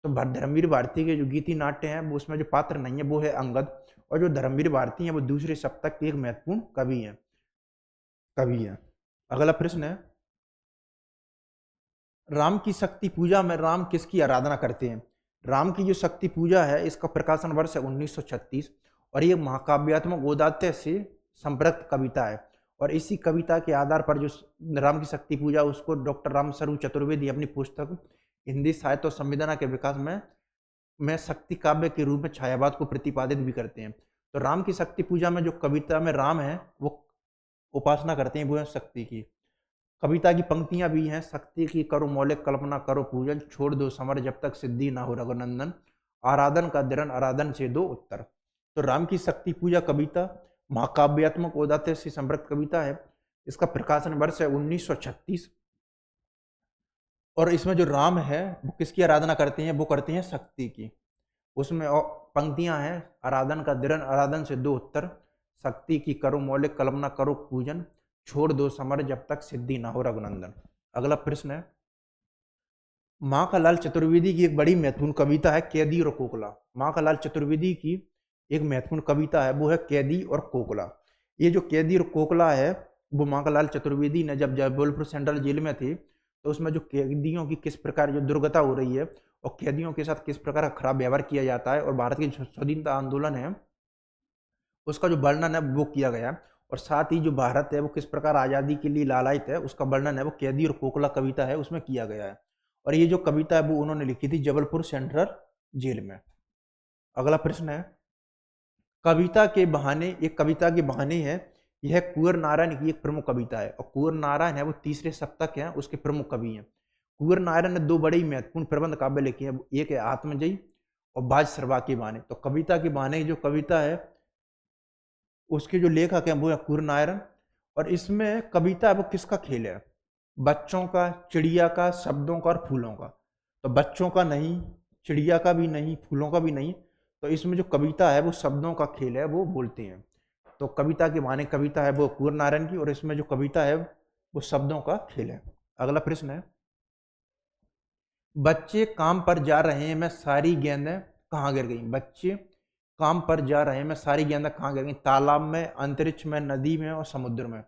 तो धर्मवीर भारती के जो गीति नाट्य हैं वो उसमें जो पात्र नहीं है वो है अंगद, और जो धर्मवीर भारती हैं वो दूसरे सप्तक के एक महत्वपूर्ण कवि हैं। अगला प्रश्न है, राम की शक्ति पूजा में राम किसकी आराधना करते हैं? राम की जो शक्ति पूजा है इसका प्रकाशन वर्ष है 1936, और ये महाकाव्यात्मक औदात्य से संप्रक्त कविता है। और इसी कविता के आधार पर जो राम की शक्ति पूजा उसको डॉक्टर रामस्वरूप चतुर्वेदी अपनी पुस्तक हिंदी साहित्य और संवेदना के विकास में शक्ति काव्य के रूप में छायावाद को प्रतिपादित भी करते हैं। तो राम की शक्ति पूजा में जो कविता में राम है वो उपासना करते हैं वो है शक्ति की। कविता की पंक्तियां भी हैं, शक्ति की करो मौलिक कल्पना, करो पूजन, छोड़ दो समर जब तक सिद्धि ना हो रघुनंदन, आराधन का दृढ़ आराधन से दो उत्तर। तो राम की शक्ति पूजा कविता महाकाव्यात्मक औदात्य से समृद्ध कविता है, इसका प्रकाशन वर्ष है 1936, और इसमें जो राम है वो किसकी आराधना करते हैं? वो करते हैं शक्ति की। उसमें पंक्तियां हैं, आराधन का दृढ़ आराधन से दो उत्तर, शक्ति की करो मौलिक कल्पना करो पूजन, छोड़ दो समर जब तक सिद्धि ना हो रघुनंदन। अगला प्रश्न है, माखनलाल चतुर्वेदी की एक बड़ी महत्वपूर्ण कविता है कैदी और कोकला। माखनलाल चतुर्वेदी की एक महत्वपूर्ण कविता है, वो है कैदी और कोकला। ये जो कैदी और कोकला है, वो माखनलाल चतुर्वेदी ने जब जबलपुर सेंट्रल जेल में थे, तो उसमें जो कैदियों की किस प्रकार जो दुर्गति हो रही है और कैदियों के साथ किस प्रकार का खराब व्यवहार किया जाता है और भारत की जो स्वाधीनता आंदोलन है उसका जो वर्णन है वो किया गया, और साथ ही जो भारत है वो किस प्रकार आज़ादी के लिए लालायित है उसका वर्णन है वो कैदी और कोकला कविता है उसमें किया गया है। और ये जो कविता है वो उन्होंने लिखी थी जबलपुर सेंट्रल जेल में। अगला प्रश्न है, कविता के बहाने, एक कविता के बहाने है, यह कुंवर नारायण की एक प्रमुख कविता है, और कुंवर नारायण है वो तीसरे सप्तक हैं उसके प्रमुख कवि हैं। कुंवर नारायण ने दो बड़े ही महत्वपूर्ण प्रबंध काव्य लिखे हैं, एक है आत्मजयी और बाज सरवा के बहाने। तो कविता के बहाने जो कविता है उसके जो लेखक हैं वो है कुंवर नारायण, और इसमें कविता है वो किसका खेल है, बच्चों का, चिड़िया का, शब्दों का और फूलों का। तो बच्चों का नहीं, चिड़िया का भी नहीं, फूलों का भी नहीं, तो इसमें जो कविता है वो शब्दों का खेल है वो बोलते हैं। तो कविता के माने कविता है वो कुंवर नारायण की, और इसमें जो कविता है वो शब्दों का खेल है। अगला प्रश्न है, बच्चे काम पर जा रहे हैं मैं सारी गेंदें कहाँ गिर गई। बच्चे काम पर जा रहे हैं मैं सारी गेंदें कहाँ गिर गई, तालाब में, अंतरिक्ष में, नदी में और समुद्र में।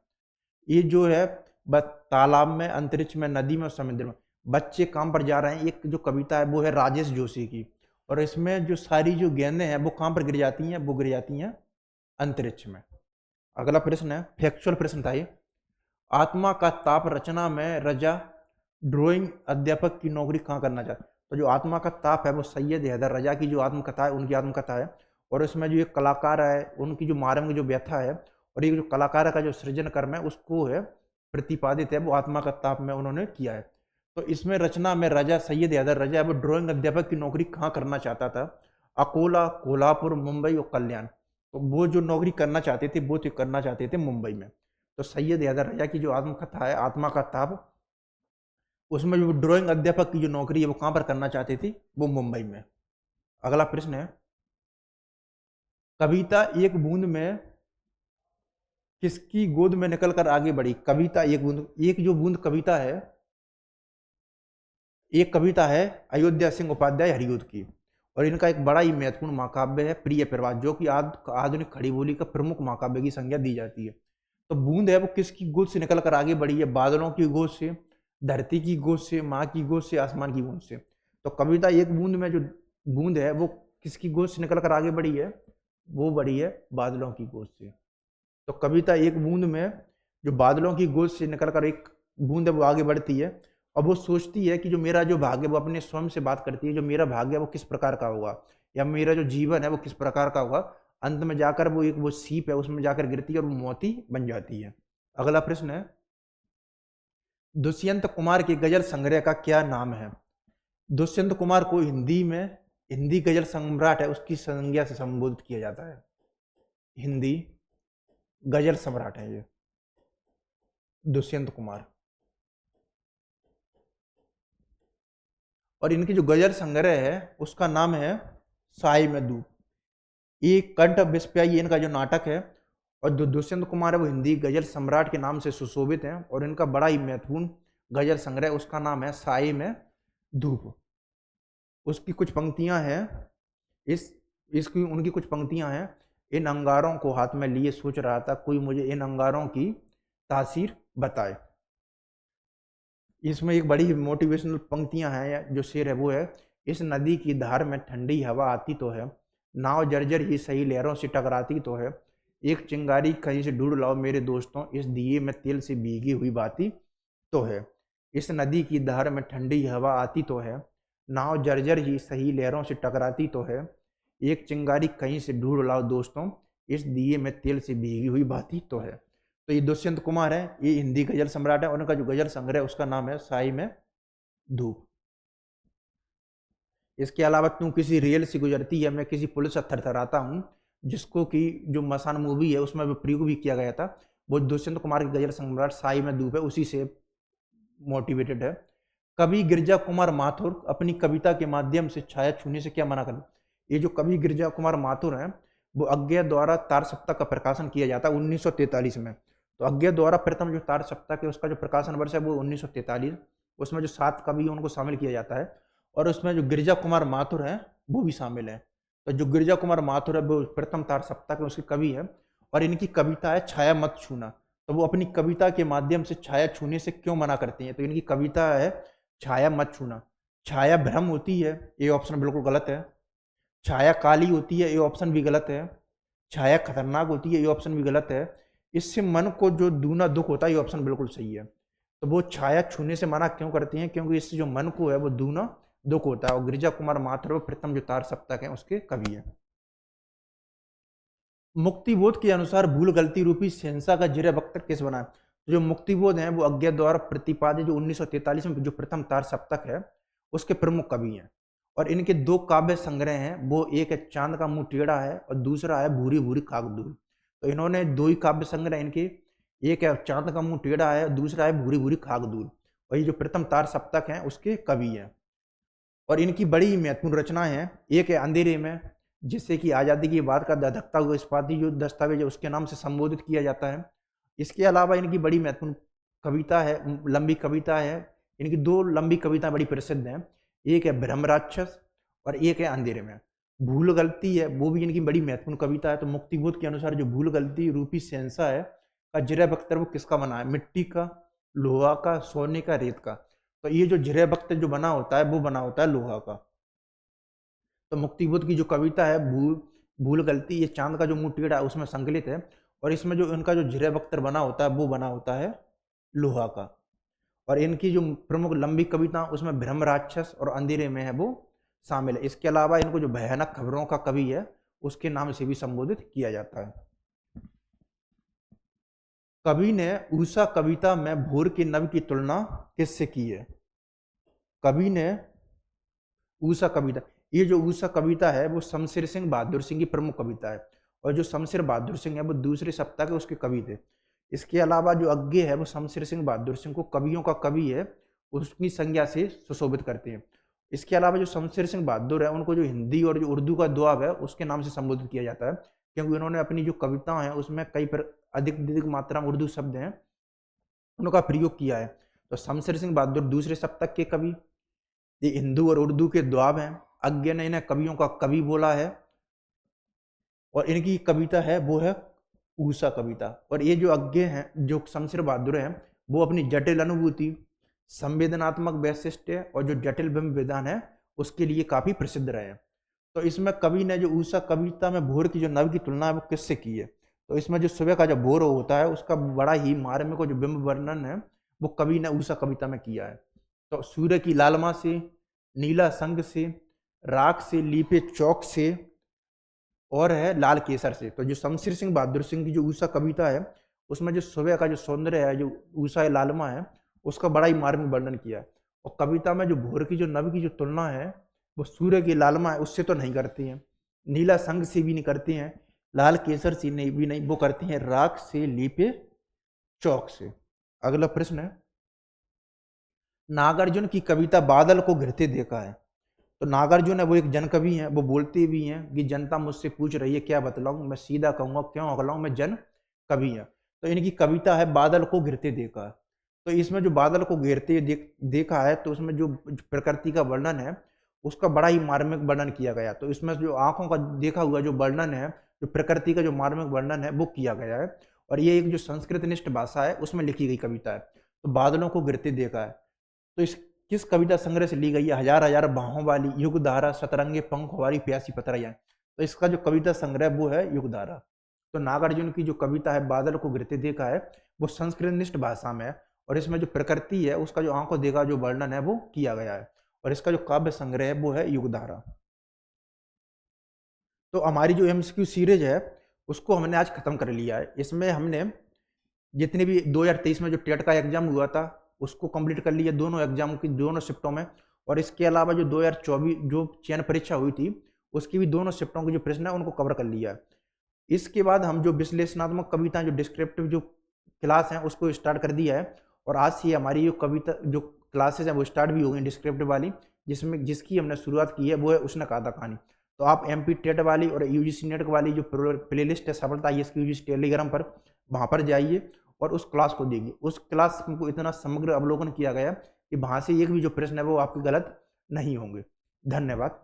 ये जो है तालाब में, अंतरिक्ष में, नदी में और समुद्र में। बच्चे काम पर जा रहे हैं, एक जो कविता है वो है राजेश जोशी की, और इसमें जो सारी जो गेंदें हैं वो कहाँ पर गिर जाती हैं, वो गिर जाती हैं अंतरिक्ष में। अगला प्रश्न है, फैक्चुअल प्रश्न था ये, आत्मा का ताप रचना में रजा ड्राइंग अध्यापक की नौकरी कहाँ करना चाहता। तो जो आत्मा का ताप है वो सैयद हैदर रजा की जो आत्मकथा है उनकी आत्मकथा है, और इसमें जो एक कलाकार है उनकी जो मारंग जो व्यथा है और ये जो कलाकार का जो सृजन कर्म है उसको है प्रतिपादित है वो आत्मा का ताप में उन्होंने किया है। तो इसमें रचना में रजा, सैयद हैदर रजा है वो ड्राइंग अध्यापक की नौकरी कहाँ करना चाहता था, अकोला, कोल्हापुर, मुंबई और कल्याण। तो वो जो नौकरी करना चाहते थे वो करना चाहते थे मुंबई में। तो सैयद हैदर रजा की जो आत्मकथा है आत्मा का ताप, उसमें जो ड्राइंग अध्यापक की जो नौकरी है वो कहाँ पर करना चाहती थी, वो मुंबई में। अगला प्रश्न है, कविता एक बूंद में किसकी गोद में निकलकर आगे बढ़ी। कविता एक बूंद, एक जो बूंद कविता है, एक कविता है अयोध्या सिंह उपाध्याय हरियूद की, और इनका एक बड़ा ही महत्वपूर्ण महाकाव्य है प्रिय प्रवास, जो कि आधुनिक खड़ी बोली का प्रमुख महाकाव्य की संज्ञा दी जाती है। तो बूंद है वो किसकी गोद से निकलकर आगे बढ़ी है, बादलों की गोद से, धरती की गोद से, माँ की गोद से, आसमान की गोद से। तो कविता एक बूंद में जो बूंद है वो किसकी गोद से निकलकर आगे बढ़ी है, वो बढ़ी है बादलों की गोद से। तो कविता एक बूंद में जो बादलों की गोद से निकलकर एक बूंद है वो आगे बढ़ती है, और वो सोचती है कि जो मेरा जो भाग्य, वो अपने स्वयं से बात करती है, जो मेरा भाग्य है वो किस प्रकार का होगा, या मेरा जो जीवन है वो किस प्रकार का होगा। अंत में जाकर वो एक वो सीप है उसमें जाकर गिरती है और वो मोती बन जाती है। अगला प्रश्न है, दुष्यंत कुमार के गजल संग्रह का क्या नाम है। दुष्यंत कुमार को हिंदी में हिंदी गजल सम्राट है उसकी संज्ञा से संबोधित किया जाता है, हिंदी गजल सम्राट है ये दुष्यंत कुमार। और इनकी जो गजल संग्रह है उसका नाम है साई में धूप। ये कंठ विस्प्यायी इनका जो नाटक है, और जो दुष्यंत कुमार है वो हिंदी गजल सम्राट के नाम से सुशोभित है, और इनका बड़ा ही महत्वपूर्ण गजल संग्रह उसका नाम है साई में धूप। उसकी कुछ पंक्तियां हैं, इसकी उनकी कुछ पंक्तियां हैं, इन अंगारों को हाथ में लिए सोच रहा था कोई मुझे इन अंगारों की तासीर बताए। इसमें एक बड़ी मोटिवेशनल पंक्तियां हैं, जो शेर है वो है, इस नदी की धार में ठंडी हवा आती तो है, नाव जर्जर ही सही लहरों से टकराती तो है, एक चिंगारी कहीं से ढूंढ लाओ मेरे दोस्तों, इस दिए में तेल से भीगी हुई बाती तो है। इस नदी की धार में ठंडी हवा आती तो है, नाव जर्जर ही सही लहरों से टकराती तो है, एक चिंगारी कहीं से ढूंढ लाओ दोस्तों, इस दिए में तेल से भीगी हुई बाती तो है। तो ये दुष्यंत कुमार है, ये हिंदी गजल सम्राट है, और उनका जो गजल संग्रह है उसका नाम है साई में धूप। इसके अलावा तू किसी रेल से गुजरती है, मैं किसी पुल से थरथराता हूँ, जिसको कि जो मसान मूवी है उसमें भी प्रयोग भी किया गया था, वो दुष्यंत कुमार की गजल सम्राट साई में धूप है, उसी से मोटिवेटेड है। कवि गिरजा कुमार माथुर अपनी कविता के माध्यम से छाया छूने से क्या मना कर। ये जो कवि गिरिजा कुमार माथुर हैं, वो अज्ञे द्वारा तार सप्ताह का प्रकाशन किया जाता है 1943 में। तो अज्ञे द्वारा प्रथम जो तार सप्ताह के उसका जो प्रकाशन वर्ष है वो 1943, उसमें जो 7 कवि उनको शामिल किया जाता है, और उसमें जो गिरिजा कुमार माथुर हैं वो भी शामिल है। तो जो गिरिजा कुमार माथुर है वो प्रथम तार सप्ताह के उसके कवि है, और इनकी कविता है छाया मत छूना। तो वो अपनी कविता के माध्यम से छाया छूने से क्यों मना करती हैं? तो इनकी कविता है छाया मत छूना। छाया भ्रम होती है, ये ऑप्शन बिल्कुल गलत है। छाया काली होती है, ये ऑप्शन भी गलत है। छाया खतरनाक होती है, ये ऑप्शन भी गलत है। इससे मन को जो दूना दुख होता है, ये ऑप्शन बिल्कुल सही है। तो वो छाया छूने से मना क्यों करती हैं? क्योंकि इससे जो मन को है वो दूना दुख होता है। और गिरिजा कुमार माथुर प्रथम जो तार सप्ताह है उसके कवि है। मुक्तिबोध के अनुसार भूल गलती रूपी शहंशाह का जिर वक्त किस बना है? तो जो मुक्तिबोध है वो अज्ञे द्वारा प्रतिपादित जो 1943 में जो प्रथम तार सप्तक है उसके प्रमुख कवि हैं। और इनके 2 काव्य संग्रह हैं, वो एक है चांद का मुंह टेढ़ा है और दूसरा है भूरी भूरी खाक दूर। तो इन्होंने 2 ही काव्य संग्रह इनके, एक है चांद का मुंह टेढ़ा है, दूसरा है भूरी भूरी खाक दूर, और ये जो प्रथम तार सप्तक हैं उसके कवि हैं। और इनकी बड़ी महत्वपूर्ण रचना है, एक है अंधेरे में, जिससे कि आज़ादी की बात का धधकता हुआ इस्पाती जो दस्तावेज है उसके नाम से संबोधित किया जाता है। इसके अलावा इनकी बड़ी महत्वपूर्ण कविता है, लंबी कविता है। इनकी 2 लंबी कविताएं बड़ी प्रसिद्ध हैं, एक है ब्रह्म राक्षस और एक है अंधेरे में। भूल गलती है वो भी इनकी बड़ी महत्वपूर्ण कविता है। तो मुक्तिबोध के अनुसार जो भूल गलती रूपी शहंशाह है का जिर बख्तर वो किसका बना है? मिट्टी का, लोहा का, सोने का, रेत का। तो ये जो जिर बख्तर जो बना होता है वो बना होता है लोहा का। तो मुक्तिबोध की जो कविता है भूल गलती, ये चांद का जो मुंह टेढ़ा है उसमें संकलित है, और इसमें जो इनका जो जिर बख्तर बना होता है वो बना होता है लोहा का। और इनकी जो प्रमुख लंबी कविता उसमें ब्रह्म राक्षस और अंधेरे में है वो शामिल है। इसके अलावा इनको जो भयानक खबरों का कवि है उसके नाम से भी संबोधित किया जाता है। कवि ने उषा कविता में भोर के नभ की तुलना किससे की है? कवि ने उषा कविता, ये जो उषा कविता है वो शमशेर सिंह बहादुर सिंह की प्रमुख कविता है, और जो शमशेर बहादुर सिंह है वो दूसरे सप्ताह के उसके कवि थे। इसके अलावा जो अज्ञे है वो शमशेर सिंह बहादुर सिंह को कवियों का कवि है उसकी संज्ञा से सुशोभित करते हैं। इसके अलावा जो शमशेर सिंह बहादुर है उनको जो हिंदी और जो उर्दू का दुआब है उसके नाम से संबोधित किया जाता है, क्योंकि उन्होंने अपनी जो कविताएं हैं उसमें कई अधिक मात्रा में उर्दू शब्द हैं उनका प्रयोग किया है। तो शमशेर सिंह बहादुर दूसरे सप्तक के कवि, ये हिंदू और उर्दू के दुआब हैं। अज्ञे ने इन्हें कवियों का कवि बोला है, और इनकी कविता है वो है उषा कविता। और ये जो अज्ञे हैं, जो शमशेर बहादुर हैं, वो अपनी जटिल अनुभूति, संवेदनात्मक वैशिष्ट्य और जो जटिल बिंब विधान है उसके लिए काफी प्रसिद्ध रहे हैं। तो इसमें कवि ने जो उषा कविता में भोर की जो नभ की तुलना है वो किससे की है? तो इसमें जो सुबह का जो भोर होता है उसका बड़ा ही मार्मिक जो बिंब वर्णन है वो कवि ने उषा कविता में किया है। तो सूर्य की लालमा से, नीला संग से, राख से, लीपे चौक से, और है लाल केसर से। तो जो शमशेर सिंह बहादुर सिंह की जो उषा कविता है उसमें जो सुबह का जो सौंदर्य है, जो उषा लालमा है, उसका बड़ा ही मार्मिक वर्णन किया है। और कविता में जो भोर की जो नभ की जो तुलना है वो सूर्य की लालमा है उससे तो नहीं करती हैं, नीला संग से भी नहीं करती हैं, लाल केसर से नहीं भी नहीं, वो करती हैं राख से, लीपे चौक से। अगला प्रश्न है, नागार्जुन की कविता बादल को घिरते देखा है। तो नागार्जुन है वो एक जन कवि हैं, वो बोलते भी हैं कि जनता मुझसे पूछ रही है क्या बतलाऊं, मैं सीधा कहूंगा क्यों अगलाऊं, मैं जन कवि है। तो इनकी कविता है बादल को घिरते देखा है। तो इसमें जो बादल को घेरते देखा है तो उसमें जो प्रकृति का वर्णन है उसका बड़ा ही मार्मिक वर्णन किया गया। तो इसमें जो आंखों का देखा हुआ जो वर्णन है, जो प्रकृति का जो मार्मिक वर्णन है वो किया गया है, और ये एक जो संस्कृत निष्ठ भाषा है उसमें लिखी गई कविता है। तो बादलों को गिरते देखा है, तो इस किस कविता संग्रह से ली गई है? हजार हजार बाहों वाली, युग धारा, सतरंगे पंख वाली, प्यासी पतराइयां। तो इसका जो कविता संग्रह वो है युग धारा। तो नागार्जुन की जो कविता है बादल को गिरते देखा है वो संस्कृत निष्ठ भाषा में है, और इसमें जो प्रकृति है उसका जो आंखों देखा जो वर्णन है वो किया गया है, और इसका जो काव्य संग्रह है वो है युग धारा। तो हमारी जो एमसीक्यू सीरीज है उसको हमने आज खत्म कर लिया है। इसमें हमने जितने भी 2023 में जो टेट का एग्जाम हुआ था उसको कंप्लीट कर लिया, दोनों एग्जाम की दोनों शिफ्टों में। और इसके अलावा जो 2024 जो चयन परीक्षा हुई थी उसकी भी दोनों शिफ्टों के जो प्रश्न है उनको कवर कर लिया है। इसके बाद हम जो विश्लेषणात्मक कविताएं जो डिस्क्रिप्टिव जो क्लास हैं उसको स्टार्ट कर दिया है, और आज से हमारी जो कविता जो क्लासेज हैं वो स्टार्ट भी हो गई डिस्क्रिप्टिव वाली, जिसकी हमने शुरुआत की है वो है उसने कहा था कहानी। तो आप एमपी टेट वाली और यूजीसी नेट वाली जो प्लेलिस्ट है सफलता आईएएस की यूजीसी टेलीग्राम पर, वहां पर जाइए और उस क्लास को देखिए। उस क्लास को इतना समग्र अवलोकन किया गया कि वहां से एक भी जो प्रश्न है वो आपके गलत नहीं होंगे। धन्यवाद।